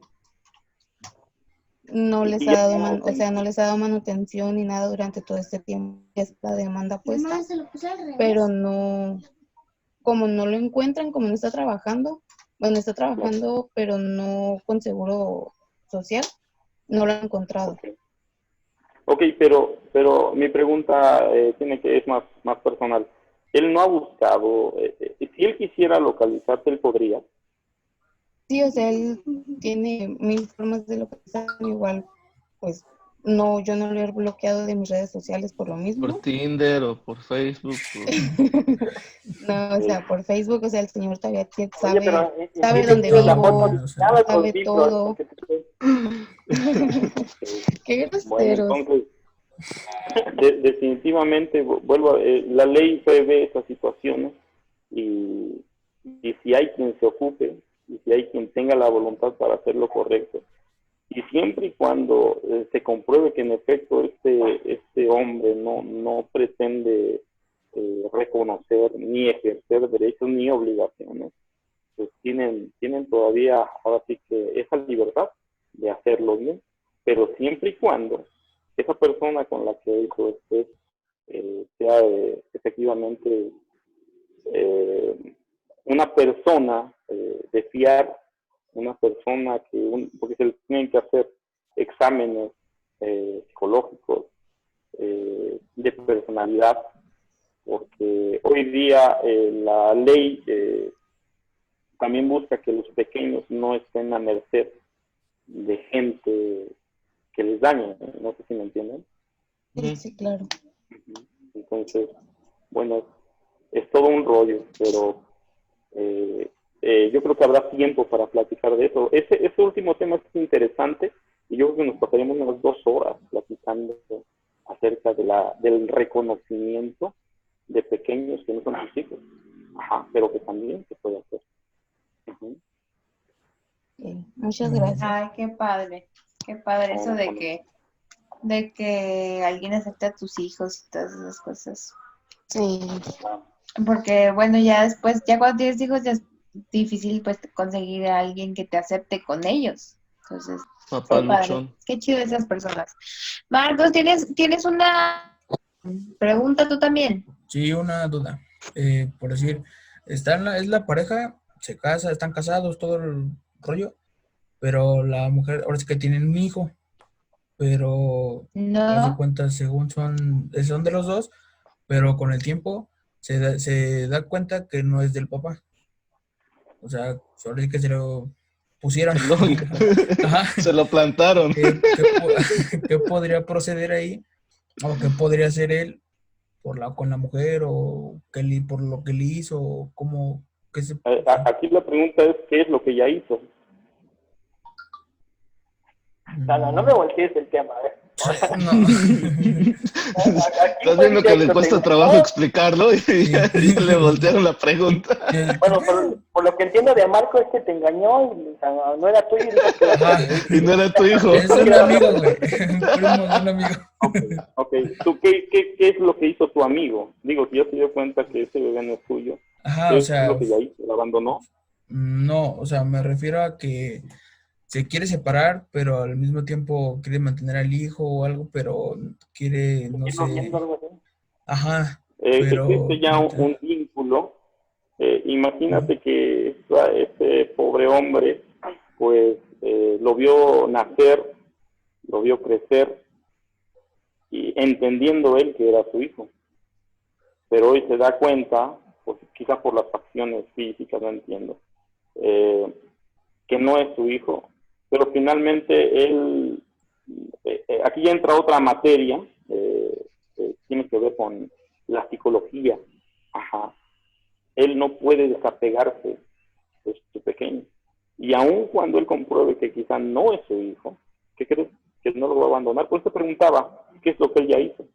no les ha dado no les ha dado manutención ni nada durante todo este tiempo. Esta demanda puesta, pero no, como no lo encuentran, como no está trabajando, bueno, está trabajando, pero no con seguro social, no lo han encontrado.
Ok, pero mi pregunta es más personal. Él no ha buscado, si él quisiera localizarte, él podría.
Sí, o sea, él tiene 1000 formas de localizar, igual, pues, no, yo no lo he bloqueado de mis redes sociales por lo mismo.
Por Tinder o por Facebook.
No, o sea, por Facebook, o sea, el señor todavía sabe,
Oye,
sabe dónde vivo, sabe todo. Qué groseros.
Bueno, entonces, definitivamente, la ley prevé esas situaciones y si hay quien se ocupe y si hay quien tenga la voluntad para hacer lo correcto, y siempre y cuando se compruebe que en efecto este hombre no pretende reconocer ni ejercer derechos ni obligaciones, pues tienen todavía ahora sí que esa libertad de hacerlo bien, pero siempre y cuando esa persona con la que hizo sea efectivamente una persona de fiar, una persona porque se les tienen que hacer exámenes psicológicos, de personalidad, porque hoy día la ley también busca que los pequeños no estén a merced de gente que les dañe, no sé si me entienden.
Sí, claro.
Entonces, bueno, es todo un rollo, pero yo creo que habrá tiempo para platicar de eso. Ese último tema es interesante y yo creo que nos pasaríamos unas 2 horas platicando acerca del reconocimiento de pequeños que no son sus hijos, pero que también se puede hacer.
Muchas gracias.
Ay, qué padre eso de que alguien acepte a tus hijos y todas esas cosas.
Sí.
Porque bueno, ya después, ya cuando tienes hijos ya es difícil pues conseguir a alguien que te acepte con ellos. Entonces, qué chido esas personas. Marcos, ¿tienes una pregunta tú también?
Sí, una duda. Por decir, es la pareja, se casa, están casados, todo el rollo, pero la mujer, ahora sí que tienen un hijo, pero haz de cuenta, según son de los dos, pero con el tiempo se da cuenta que no es del papá. O sea, ahora sí que se lo pusieron.
Se lo plantaron.
¿Qué podría proceder ahí? ¿O qué podría hacer él con la mujer? ¿O por lo que le hizo? ¿O cómo?
Aquí la pregunta es, ¿qué es lo que ya hizo?
No me voltees el tema,
No.
Estás viendo que le cuesta trabajo explicarlo y ya le voltearon la pregunta.
Bueno, por lo que entiendo de Marco es que te engañó y o sea, no era tuyo.
Y no era tu hijo.
Es un amigo, güey. Un primo de un amigo.
Ok, ¿tú qué es lo que hizo tu amigo? Digo, si ya se dio cuenta que ese bebé no es tuyo,
Ajá,
¿qué
o
es
sea,
lo que ya hizo? ¿Lo abandonó?
no, o sea, me refiero a que se quiere separar, pero al mismo tiempo quiere mantener al hijo o algo, pero quiere, no sé. Ajá, pero
Existe ya un vínculo. Imagínate que este pobre hombre, pues, lo vio nacer, lo vio crecer, y entendiendo él que era su hijo. Pero hoy se da cuenta, pues, quizá por las facciones físicas, no entiendo, que no es su hijo. Pero finalmente él, aquí ya entra otra materia, tiene que ver con la psicología. Ajá. Él no puede desapegarse de su pequeño. Y aun cuando él compruebe que quizá no es su hijo, ¿qué crees? Que no lo va a abandonar. Pues se preguntaba, ¿qué es lo que él ya hizo?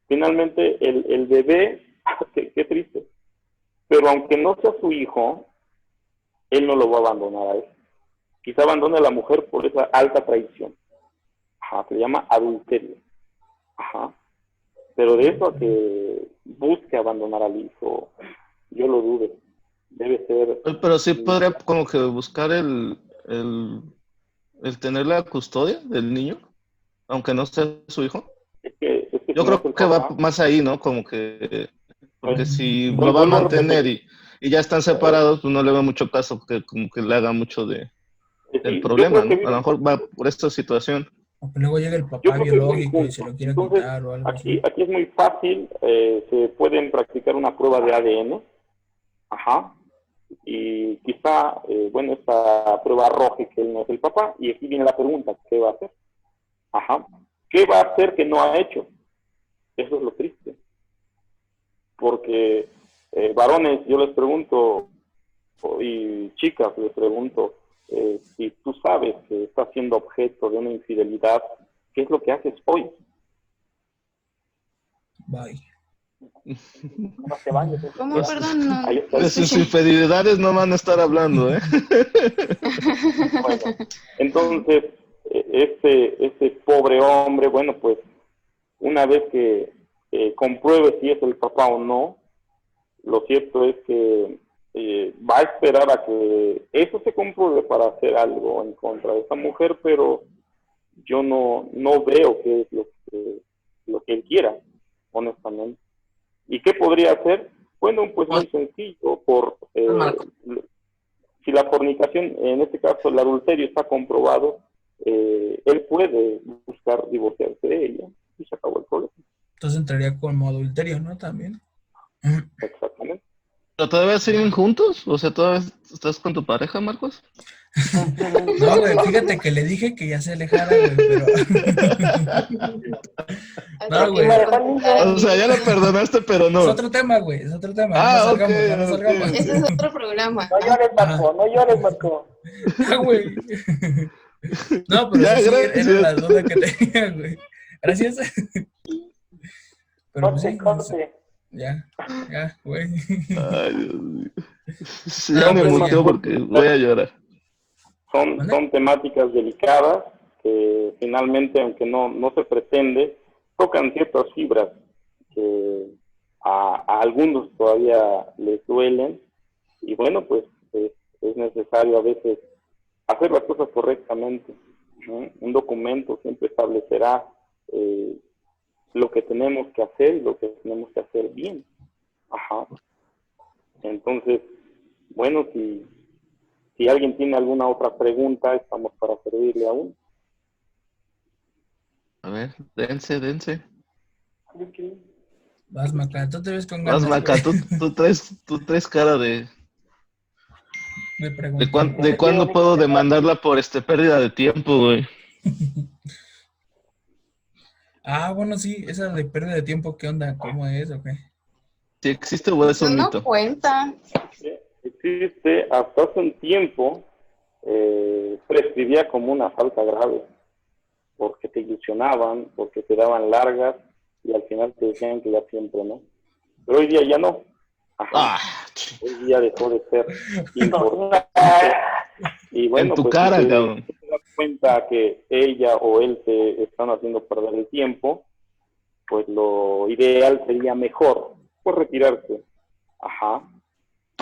Finalmente, el bebé, qué triste, pero aunque no sea su hijo, él no lo va a abandonar a él. Quizá abandone a la mujer por esa alta traición. Ajá, se llama adulterio. Ajá. Pero de eso a que busque abandonar al hijo, yo lo dudo. Debe ser...
Pero sí podría como que buscar el tener la custodia del niño, aunque no sea su hijo. Yo creo que va más ahí, ¿no? Como que, porque si lo va a mantener y ya están separados, pues no le veo mucho caso que como que le haga mucho del problema, ¿no? A lo mejor va por esta situación.
O que luego llega el papá biológico y se lo quiere quitar o algo así.
Aquí es muy fácil, se pueden practicar una prueba de ADN, ajá, y quizá, bueno, esta prueba arroje que él no es el papá, y aquí viene la pregunta, ¿qué va a hacer? Ajá, ¿qué va a hacer que no ha hecho? Eso es lo triste, porque varones, yo les pregunto, y chicas les pregunto, si tú sabes que estás siendo objeto de una infidelidad, ¿qué es lo que haces hoy?
Bye.
No te bañes.
¿Cómo? Perdón, no.
De sus infidelidades no van a estar hablando, ¿eh?
Bueno, entonces, ese pobre hombre, bueno, pues, una vez que compruebe si es el papá o no, lo cierto es que va a esperar a que eso se compruebe para hacer algo en contra de esa mujer, pero yo no veo qué es lo que él quiera, honestamente. ¿Y qué podría hacer? Bueno, pues muy sencillo, si la fornicación, en este caso el adulterio está comprobado, él puede buscar divorciarse de ella y se acabó el problema.
Entonces entraría como adulterio, ¿no? También.
Exactamente.
¿Pero todavía siguen juntos? O sea, ¿todavía estás con tu pareja, Marcos?
No, güey, fíjate que le dije que ya se alejara, güey, pero... No, güey.
O sea, ya lo perdonaste, pero no.
Es otro tema, güey, es otro tema.
Ah,
no salgamos.
Okay. Ese es otro programa.
No llores, Marco, no llores, Marco.
Ah, güey. No, pero
ya,
sí,
gracias.
era la duda que tenía, güey. Gracias. Pero pues, sí,
corte.
Ya, güey.
Ay, Dios mío. Sí, ya me muteo porque voy a llorar.
Son temáticas delicadas que finalmente, aunque no se pretende, tocan ciertas fibras que a algunos todavía les duelen, y bueno, pues es necesario a veces hacer las cosas correctamente, ¿no? Un documento siempre establecerá lo que tenemos que hacer y lo que tenemos que hacer bien. Ajá. Entonces, bueno, si alguien tiene alguna otra pregunta, estamos para servirle aún.
A ver, dense.
Vas, Maca, tú te ves con ganas.
Vas, Maca, tú traes cara de cuándo puedo demandarla por pérdida de tiempo, güey.
Ah, bueno, sí, esa de pérdida de tiempo, ¿qué onda? ¿Cómo es o qué?
¿Sí existe o es un mito?
No cuenta.
Existe, hasta hace un tiempo prescribía como una falta grave. porque te ilusionaban, porque te daban largas y al final te decían que ya siempre, ¿no? Pero hoy día ya no. Ajá. Hoy día dejó de ser importante. Y bueno,
en tu
pues
cara,
si
cabrón.
te das cuenta que ella o él te están haciendo perder el tiempo, pues lo ideal sería mejor, pues retirarse. Ajá.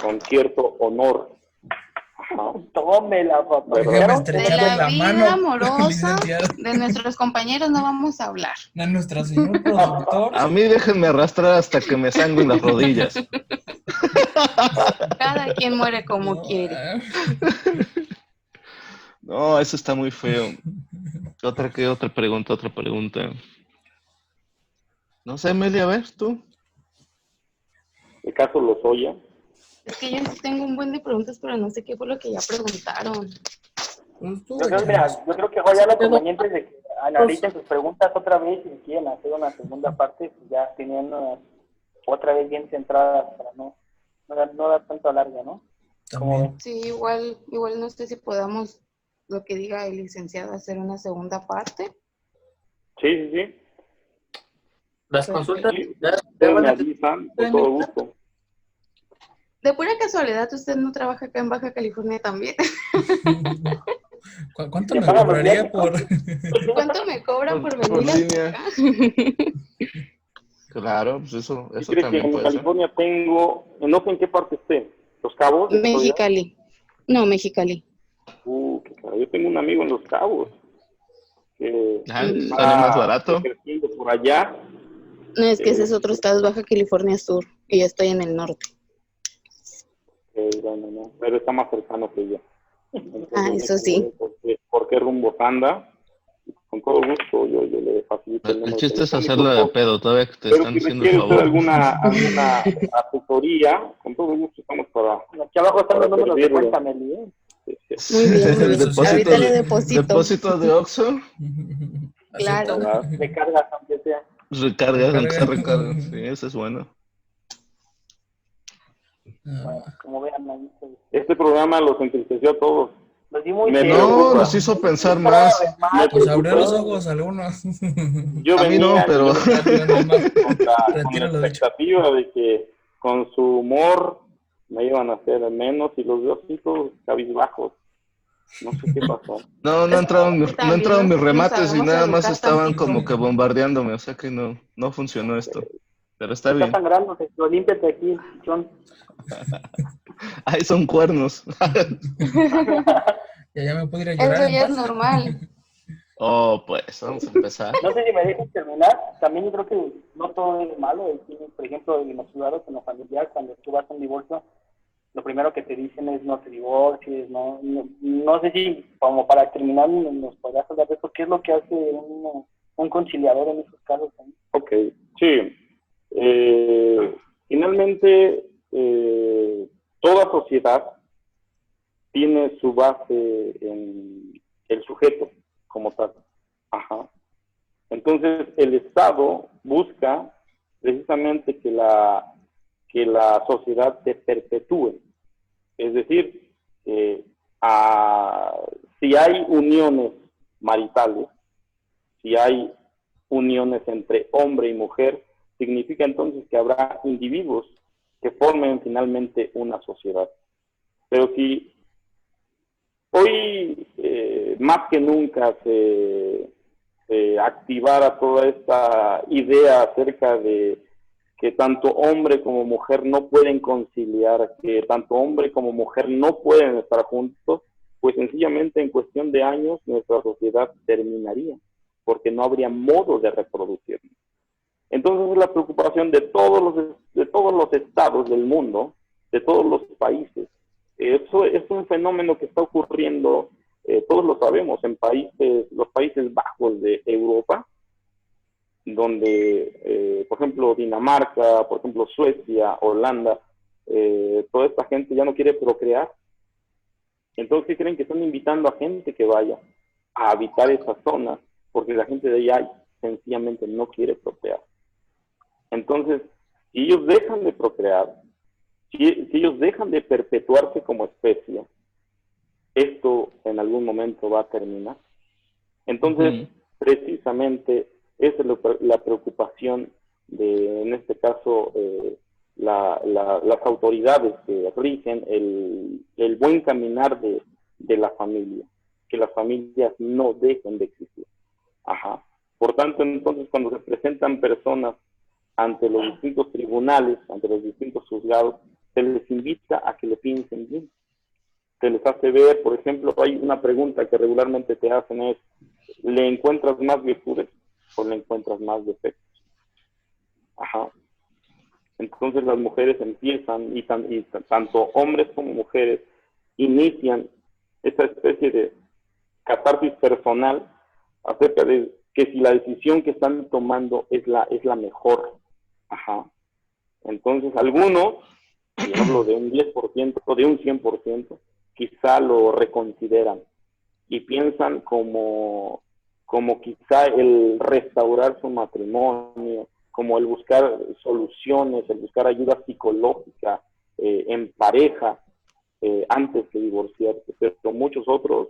Con cierto honor. Ajá.
Tómela, papá.
Déjame
¿Vieron?
De
estrecharle
la
la
vida
mano,
amorosa
licenciado.
de nuestros compañeros no vamos a hablar.
A nuestro señor productor.
A mí déjenme arrastrar hasta que me sangren las rodillas.
Cada quien muere como
No,
quiere.
No, eso está muy feo. Otra pregunta, No sé, Meli, a ver, tú.
El caso Lozoya.
Es que yo sí tengo un buen de preguntas, pero no sé qué fue lo que ya preguntaron.
Pues tú,
Yo creo, mira, yo creo que ya lo conveniente es de que analicen sus preguntas otra vez y si quieren hacer una segunda parte, pues ya teniendo otra vez bien centradas para no dar tanto alargue, ¿no?
también.
Sí, igual no sé si podamos, lo que diga el licenciado, hacer una segunda parte.
Sí, sí, sí.
Las consultas
Sí,
ya
ustedes
van
me
a
avisan con todo gusto.
De pura casualidad, ¿usted no trabaja acá en Baja California también?
¿Cuánto
¿Le
me
pagan los
cobraría
viáticos?
por...?
¿Cuánto me cobran por
Por
venir
línea.
acá?
Claro, pues eso
¿Qué crees que
también
en
puede ser.
California tengo, no sé en qué parte esté, Los Cabos? ¿De casualidad?
Mexicali. No, Mexicali.
Qué cara. Yo tengo un amigo en Los Cabos que
Sale más
está
barato.
creciendo por allá.
No, es que ese es otro estado, es Baja California Sur, y yo estoy en el norte.
Bueno, no, pero está más cercano que yo. Entonces,
Eso
déjame
sí.
ver por qué rumbo anda. Con todo gusto yo le facilito el
El
número
chiste es
telefónico.
hacerlo de pedo, todavía que te
Pero
están
si
haciendo el
requiere usted
favor.
alguna asesoría, con todo gusto estamos para...
Aquí abajo están los números de
servirle.
cuenta, Meli, ¿eh?
Muy bien.
Redes sociales.
Ahorita le deposito.
Depósito de Oxxo,
Claro.
¿Aceptan?
De cargas, aunque sea.
recargas, aunque sea
Recarga.
recarga. Sí, eso es bueno.
Bueno, como vean, ahí se-
Este programa los entristeció a todos.
los di muy
Me
serios.
No,
preocupa.
nos hizo pensar
Cada
más.
vez más.
Me
Pues abrió los
preocupa.
ojos a algunos.
Yo
A mí no,
venía,
pero-
yo venía
Bueno, más.
con la
Retiro lo dicho.
expectativa de que con su humor me iban a hacer menos y los veo así todos cabizbajos. No sé qué pasó.
No entraron, no entraron mis remates y
sabemos
nada más
educar
estaban
tantito.
como que bombardeándome, o sea que no funcionó esto. Pero está
Está
bien.
sangrando, lo límpiate aquí, John.
Ay, son cuernos.
Ya me puedo ir a llorar
Eso
en
ya es
paz.
normal.
Oh, pues, vamos a empezar.
No sé si me dejas terminar. También yo creo que no todo es malo. Por ejemplo, en los ciudadanos, en los familiares, cuando tú vas a un divorcio, lo primero que te dicen es no te divorcies. No sé si, como para terminar, nos podrías hablar de eso. ¿Qué es lo que hace un conciliador en esos casos?
Ok, sí. Finalmente, toda sociedad tiene su base en el sujeto como tal. Ajá. Entonces, el Estado busca precisamente que la sociedad se perpetúe. Es decir, si hay uniones maritales, si hay uniones entre hombre y mujer, significa entonces que habrá individuos que formen finalmente una sociedad. Pero si hoy más que nunca se activara toda esta idea acerca de que tanto hombre como mujer no pueden conciliar, que tanto hombre como mujer no pueden estar juntos, pues sencillamente en cuestión de años nuestra sociedad terminaría, porque no habría modo de reproducirnos. Entonces la preocupación de todos los estados del mundo, de todos los países. Eso es un fenómeno que está ocurriendo, todos lo sabemos, en los Países Bajos de Europa, donde, por ejemplo, Dinamarca, por ejemplo, Suecia, Holanda, toda esta gente ya no quiere procrear. Entonces, ¿qué creen? Que están invitando a gente que vaya a habitar esa zona, porque la gente de allá sencillamente no quiere procrear. Entonces, si ellos dejan de procrear, si ellos dejan de perpetuarse como especie, esto en algún momento va a terminar. Entonces, precisamente esa es la preocupación de, en este caso, las autoridades que rigen el buen caminar de la familia, que las familias no dejen de existir. Ajá. Por tanto, entonces, cuando se presentan personas ante los distintos tribunales, ante los distintos juzgados, se les invita a que le piensen bien. Se les hace ver, por ejemplo, hay una pregunta que regularmente te hacen es, ¿le encuentras más virtudes o le encuentras más defectos? Ajá. Entonces las mujeres empiezan, y tanto hombres como mujeres, inician esa especie de catarsis personal acerca de que si la decisión que están tomando es la mejor. Ajá. Entonces algunos, y hablo de un 10% o de un 100%, quizá lo reconsideran y piensan como quizá el restaurar su matrimonio, como el buscar soluciones, el buscar ayuda psicológica en pareja antes que divorciarse, pero muchos otros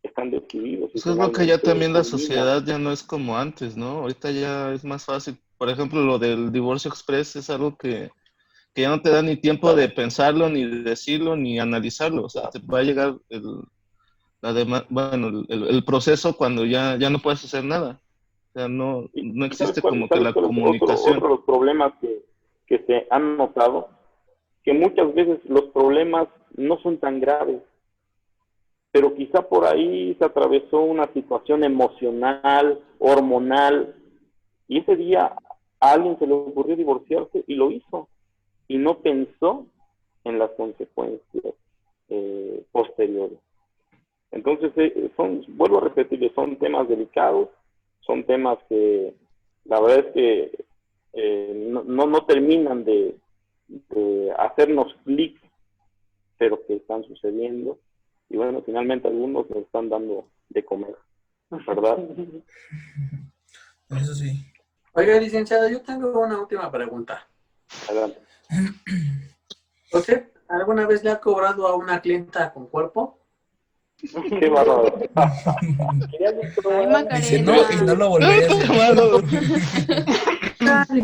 están decididos.
Eso es lo que ya también la sociedad ya no es como antes, ¿no? Ahorita ya es más fácil. Por ejemplo, lo del divorcio express es algo que ya no te da ni tiempo de pensarlo, ni de decirlo, ni analizarlo. O sea, te va a llegar el proceso cuando ya no puedes hacer nada. O sea, no existe como que la comunicación.
Otro de los problemas que se han notado, que muchas veces los problemas no son tan graves, pero quizá por ahí se atravesó una situación emocional, hormonal, y ese día a alguien se le ocurrió divorciarse y lo hizo, y no pensó en las consecuencias posteriores. Entonces, vuelvo a repetirles, son temas delicados, son temas que la verdad es que no terminan de hacernos clic, pero que están sucediendo. Y bueno, finalmente algunos nos están dando de comer, ¿verdad?
Eso sí.
Oiga, licenciada, yo tengo una última pregunta.
Adelante.
¿Usted alguna vez le ha cobrado a una clienta con cuerpo?
Qué bárbaro.
Ay, Macarena.
Dice no, y no lo volvería a hacer.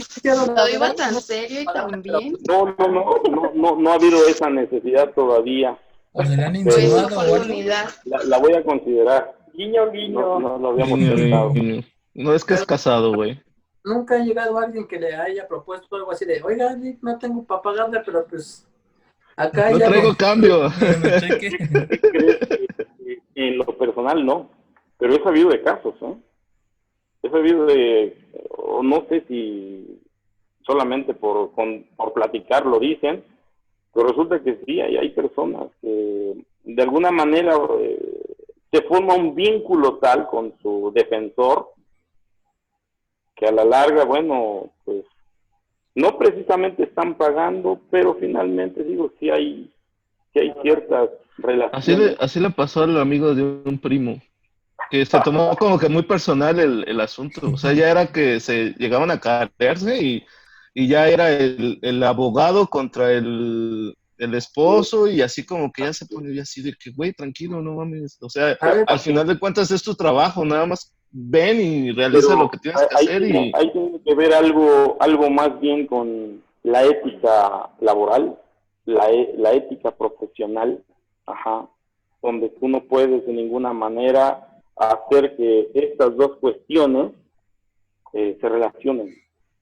Lo iba tan serio y tan bien.
No ha habido esa necesidad todavía.
O se le han
Pues
insinuado o algo.
oportunidad.
La voy a considerar.
Guiño, guiño.
No lo habíamos
Niño,
pensado.
niño. No es que es casado, güey.
Nunca ha llegado alguien que le haya propuesto algo así de, oiga, no tengo para pagarle, pero pues acá
No
ya
traigo cambio.
Me cheque.
En lo personal no, pero he sabido de casos, ¿eh? He sabido o no sé si solamente por platicar lo dicen, pero resulta que sí, hay personas que de alguna manera se forma un vínculo tal con su defensor que a la larga, bueno, pues no precisamente están pagando, pero finalmente digo, sí hay ciertas relaciones.
Así le pasó al amigo de un primo, que se tomó como que muy personal el asunto. O sea, ya era que se llegaban a carrearse y ya era el abogado contra el esposo, y así como que ya se ponía así de que, güey, tranquilo, no mames. O sea, al final de cuentas es tu trabajo, nada más ven y realiza
Pero
lo que tienes que hacer.
Hay tiene que ver algo más bien con la ética laboral, la ética profesional, ajá, donde tú no puedes de ninguna manera hacer que estas dos cuestiones se relacionen.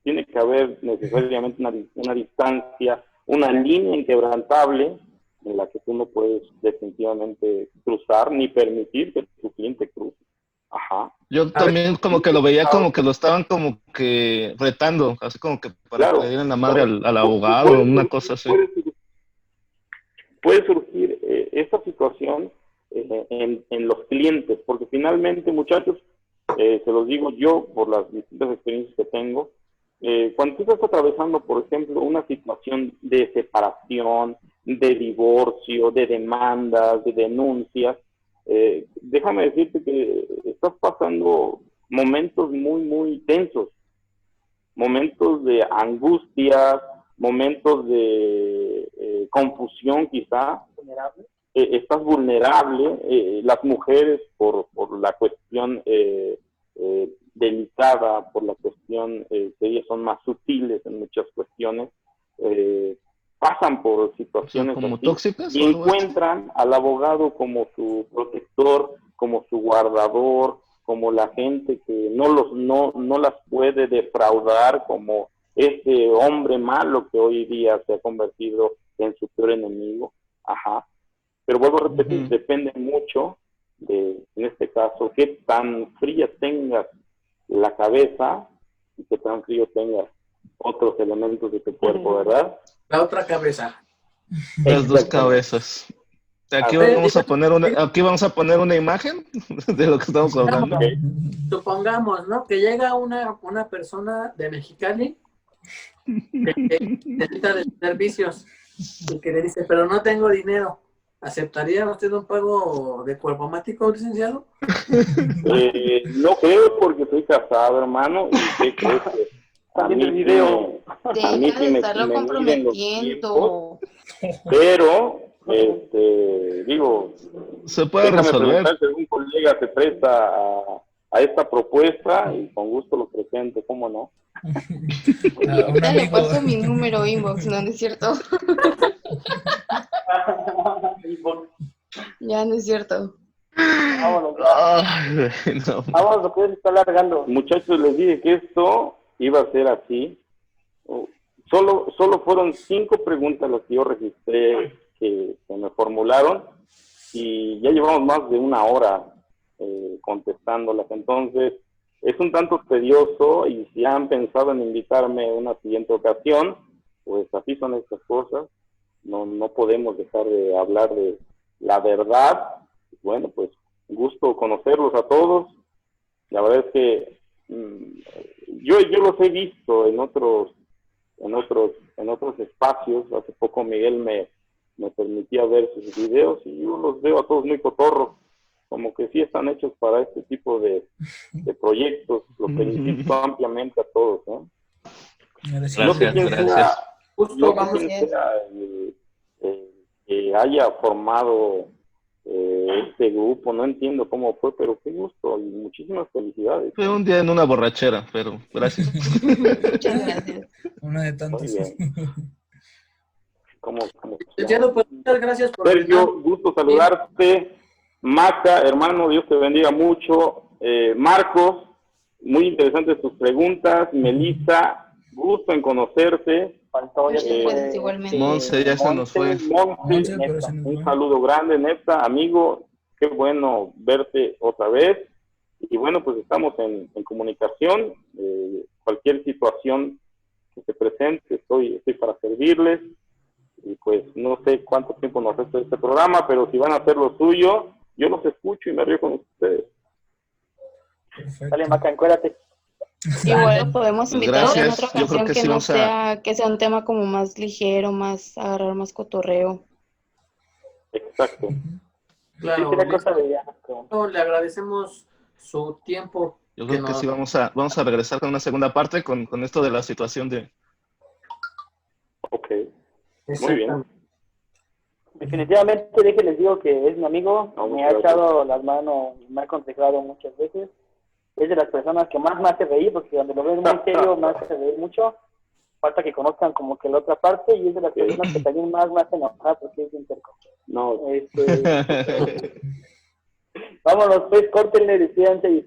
Tiene que haber necesariamente una distancia, una línea inquebrantable en la que tú no puedes definitivamente cruzar ni permitir que tu cliente cruce. Ajá.
Yo también como que lo veía como que lo estaban como que retando, así como que para que le dieran la madre al abogado, una cosa así.
Puede surgir esta situación en los clientes, porque finalmente, muchachos, se los digo yo por las distintas experiencias que tengo, cuando tú estás atravesando, por ejemplo, una situación de separación, de divorcio, de demandas, de denuncias, déjame decirte que estás pasando momentos muy, muy tensos, momentos de angustia, momentos de confusión quizá. Estás vulnerable, las mujeres por la cuestión delicada por la cuestión que ellas son más sutiles en muchas cuestiones, pasan por situaciones
como
así,
tóxicas
y
o algo así.
encuentran al abogado como su protector, como su guardador, como la gente que no las puede defraudar, como este hombre malo que hoy día se ha convertido en su peor enemigo. Ajá. Pero vuelvo a repetir, depende mucho de, en este caso, qué tan fría tengas la cabeza y qué tan frío tengas otros elementos de tu cuerpo, ¿verdad?
La otra cabeza.
Las dos cabezas. Aquí vamos a poner una imagen de lo que estamos hablando.
Supongamos, ¿no? Que llega una persona de Mexicali que necesita de servicios y que le dice, pero no tengo dinero. ¿Aceptaría usted un pago de cuerpo mático, licenciado?
No creo, porque soy casado, hermano, y sé que a mí sí me miden los tiempos, pero digo,
se puede resolver.
Si algún colega se presta a esta propuesta, y con gusto lo presento, ¿cómo no?
Ya le paso mi número inbox, ¿no es cierto? Ya no es cierto.
Vámonos.
No.
Vámonos, lo que se está alargando.
Muchachos, les dije que esto iba a ser así. Solo fueron 5 preguntas las que yo registré que me formularon, y ya llevamos más de 1 hora contestándolas. Entonces, es un tanto tedioso, y si han pensado en invitarme a una siguiente ocasión, pues así son estas cosas. No podemos dejar de hablar de la verdad. Bueno, pues gusto conocerlos a todos. La verdad es que yo los he visto en otros espacios. Hace poco Miguel me permitía ver sus videos, y yo los veo a todos muy cotorros, como que sí están hechos para este tipo de proyectos. Los felicito ampliamente a todos, ¿eh?
Gracias,
no sé quién
gracias.
sea que haya formado este grupo, no entiendo cómo fue, pero qué gusto y muchísimas felicidades.
Fue un día en una borrachera, pero gracias.
Muchas gracias.
Una de tantas.
Muy bien. ¿Cómo
Pues, muchas gracias por
Sergio, gusto saludarte. Maca, hermano, Dios te bendiga mucho. Marcos, muy interesantes tus preguntas. Melissa, gusto en conocerte.
Igualmente.
Monse, ya se nos fue.
Monse, pero se nos
Un
fue.
saludo grande, neta, amigo. Qué bueno verte otra vez. Y bueno, pues estamos en comunicación. Cualquier situación que se presente, estoy para servirles. Y pues no sé cuánto tiempo nos resta este programa, pero si van a hacer lo suyo, yo los escucho y me río con ustedes.
Perfecto.
Dale, Maca, encuérdate.
Igual podemos
Pues
invitarlos en
gracias.
otra
Yo creo
ocasión
que
que
sí
no
vamos
que sea un tema como más ligero, más agarrar más cotorreo.
Exacto.
Claro,
Sí, la cosa de ya.
le agradecemos su tiempo.
Yo creo que sí vamos a regresar con una segunda parte con esto de la situación de...
Ok. Muy bien.
Definitivamente, les digo que es mi amigo, me ha echado las manos, me ha aconsejado muchas veces. Es de las personas que más me hace reír, porque cuando lo ven muy serio me hace reír mucho. Falta que conozcan como que la otra parte, y es de las personas que también más me hace enojar porque es bien terco.
No.
Vámonos, pues, córtenle, despídanse, y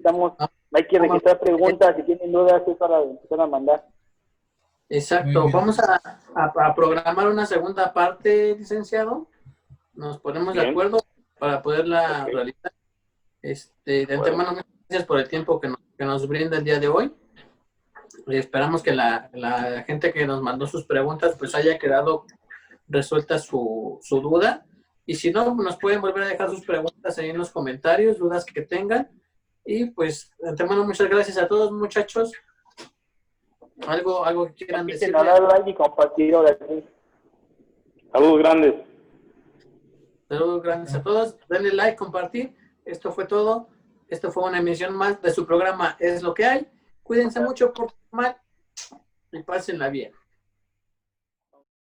hay que registrar preguntas. Si tienen dudas, es para empezar a mandar.
Exacto. Vamos a programar una segunda parte, licenciado. Nos ponemos de acuerdo para poderla realizar. De antemano, muchas gracias por el tiempo que nos brinda el día de hoy. Esperamos que la gente que nos mandó sus preguntas pues haya quedado resuelta su duda. Y si no, nos pueden volver a dejar sus preguntas ahí en los comentarios, dudas que tengan. Y pues, de antemano, muchas gracias a todos, muchachos. ¿Algo que quieran decir?
Like y compartir ahora sí.
Saludos grandes.
Saludos grandes a todos. Denle like, compartir. Esto fue todo. Esto fue una emisión más de su programa Es lo que hay. Cuídense mucho, por favor, y pásenla bien.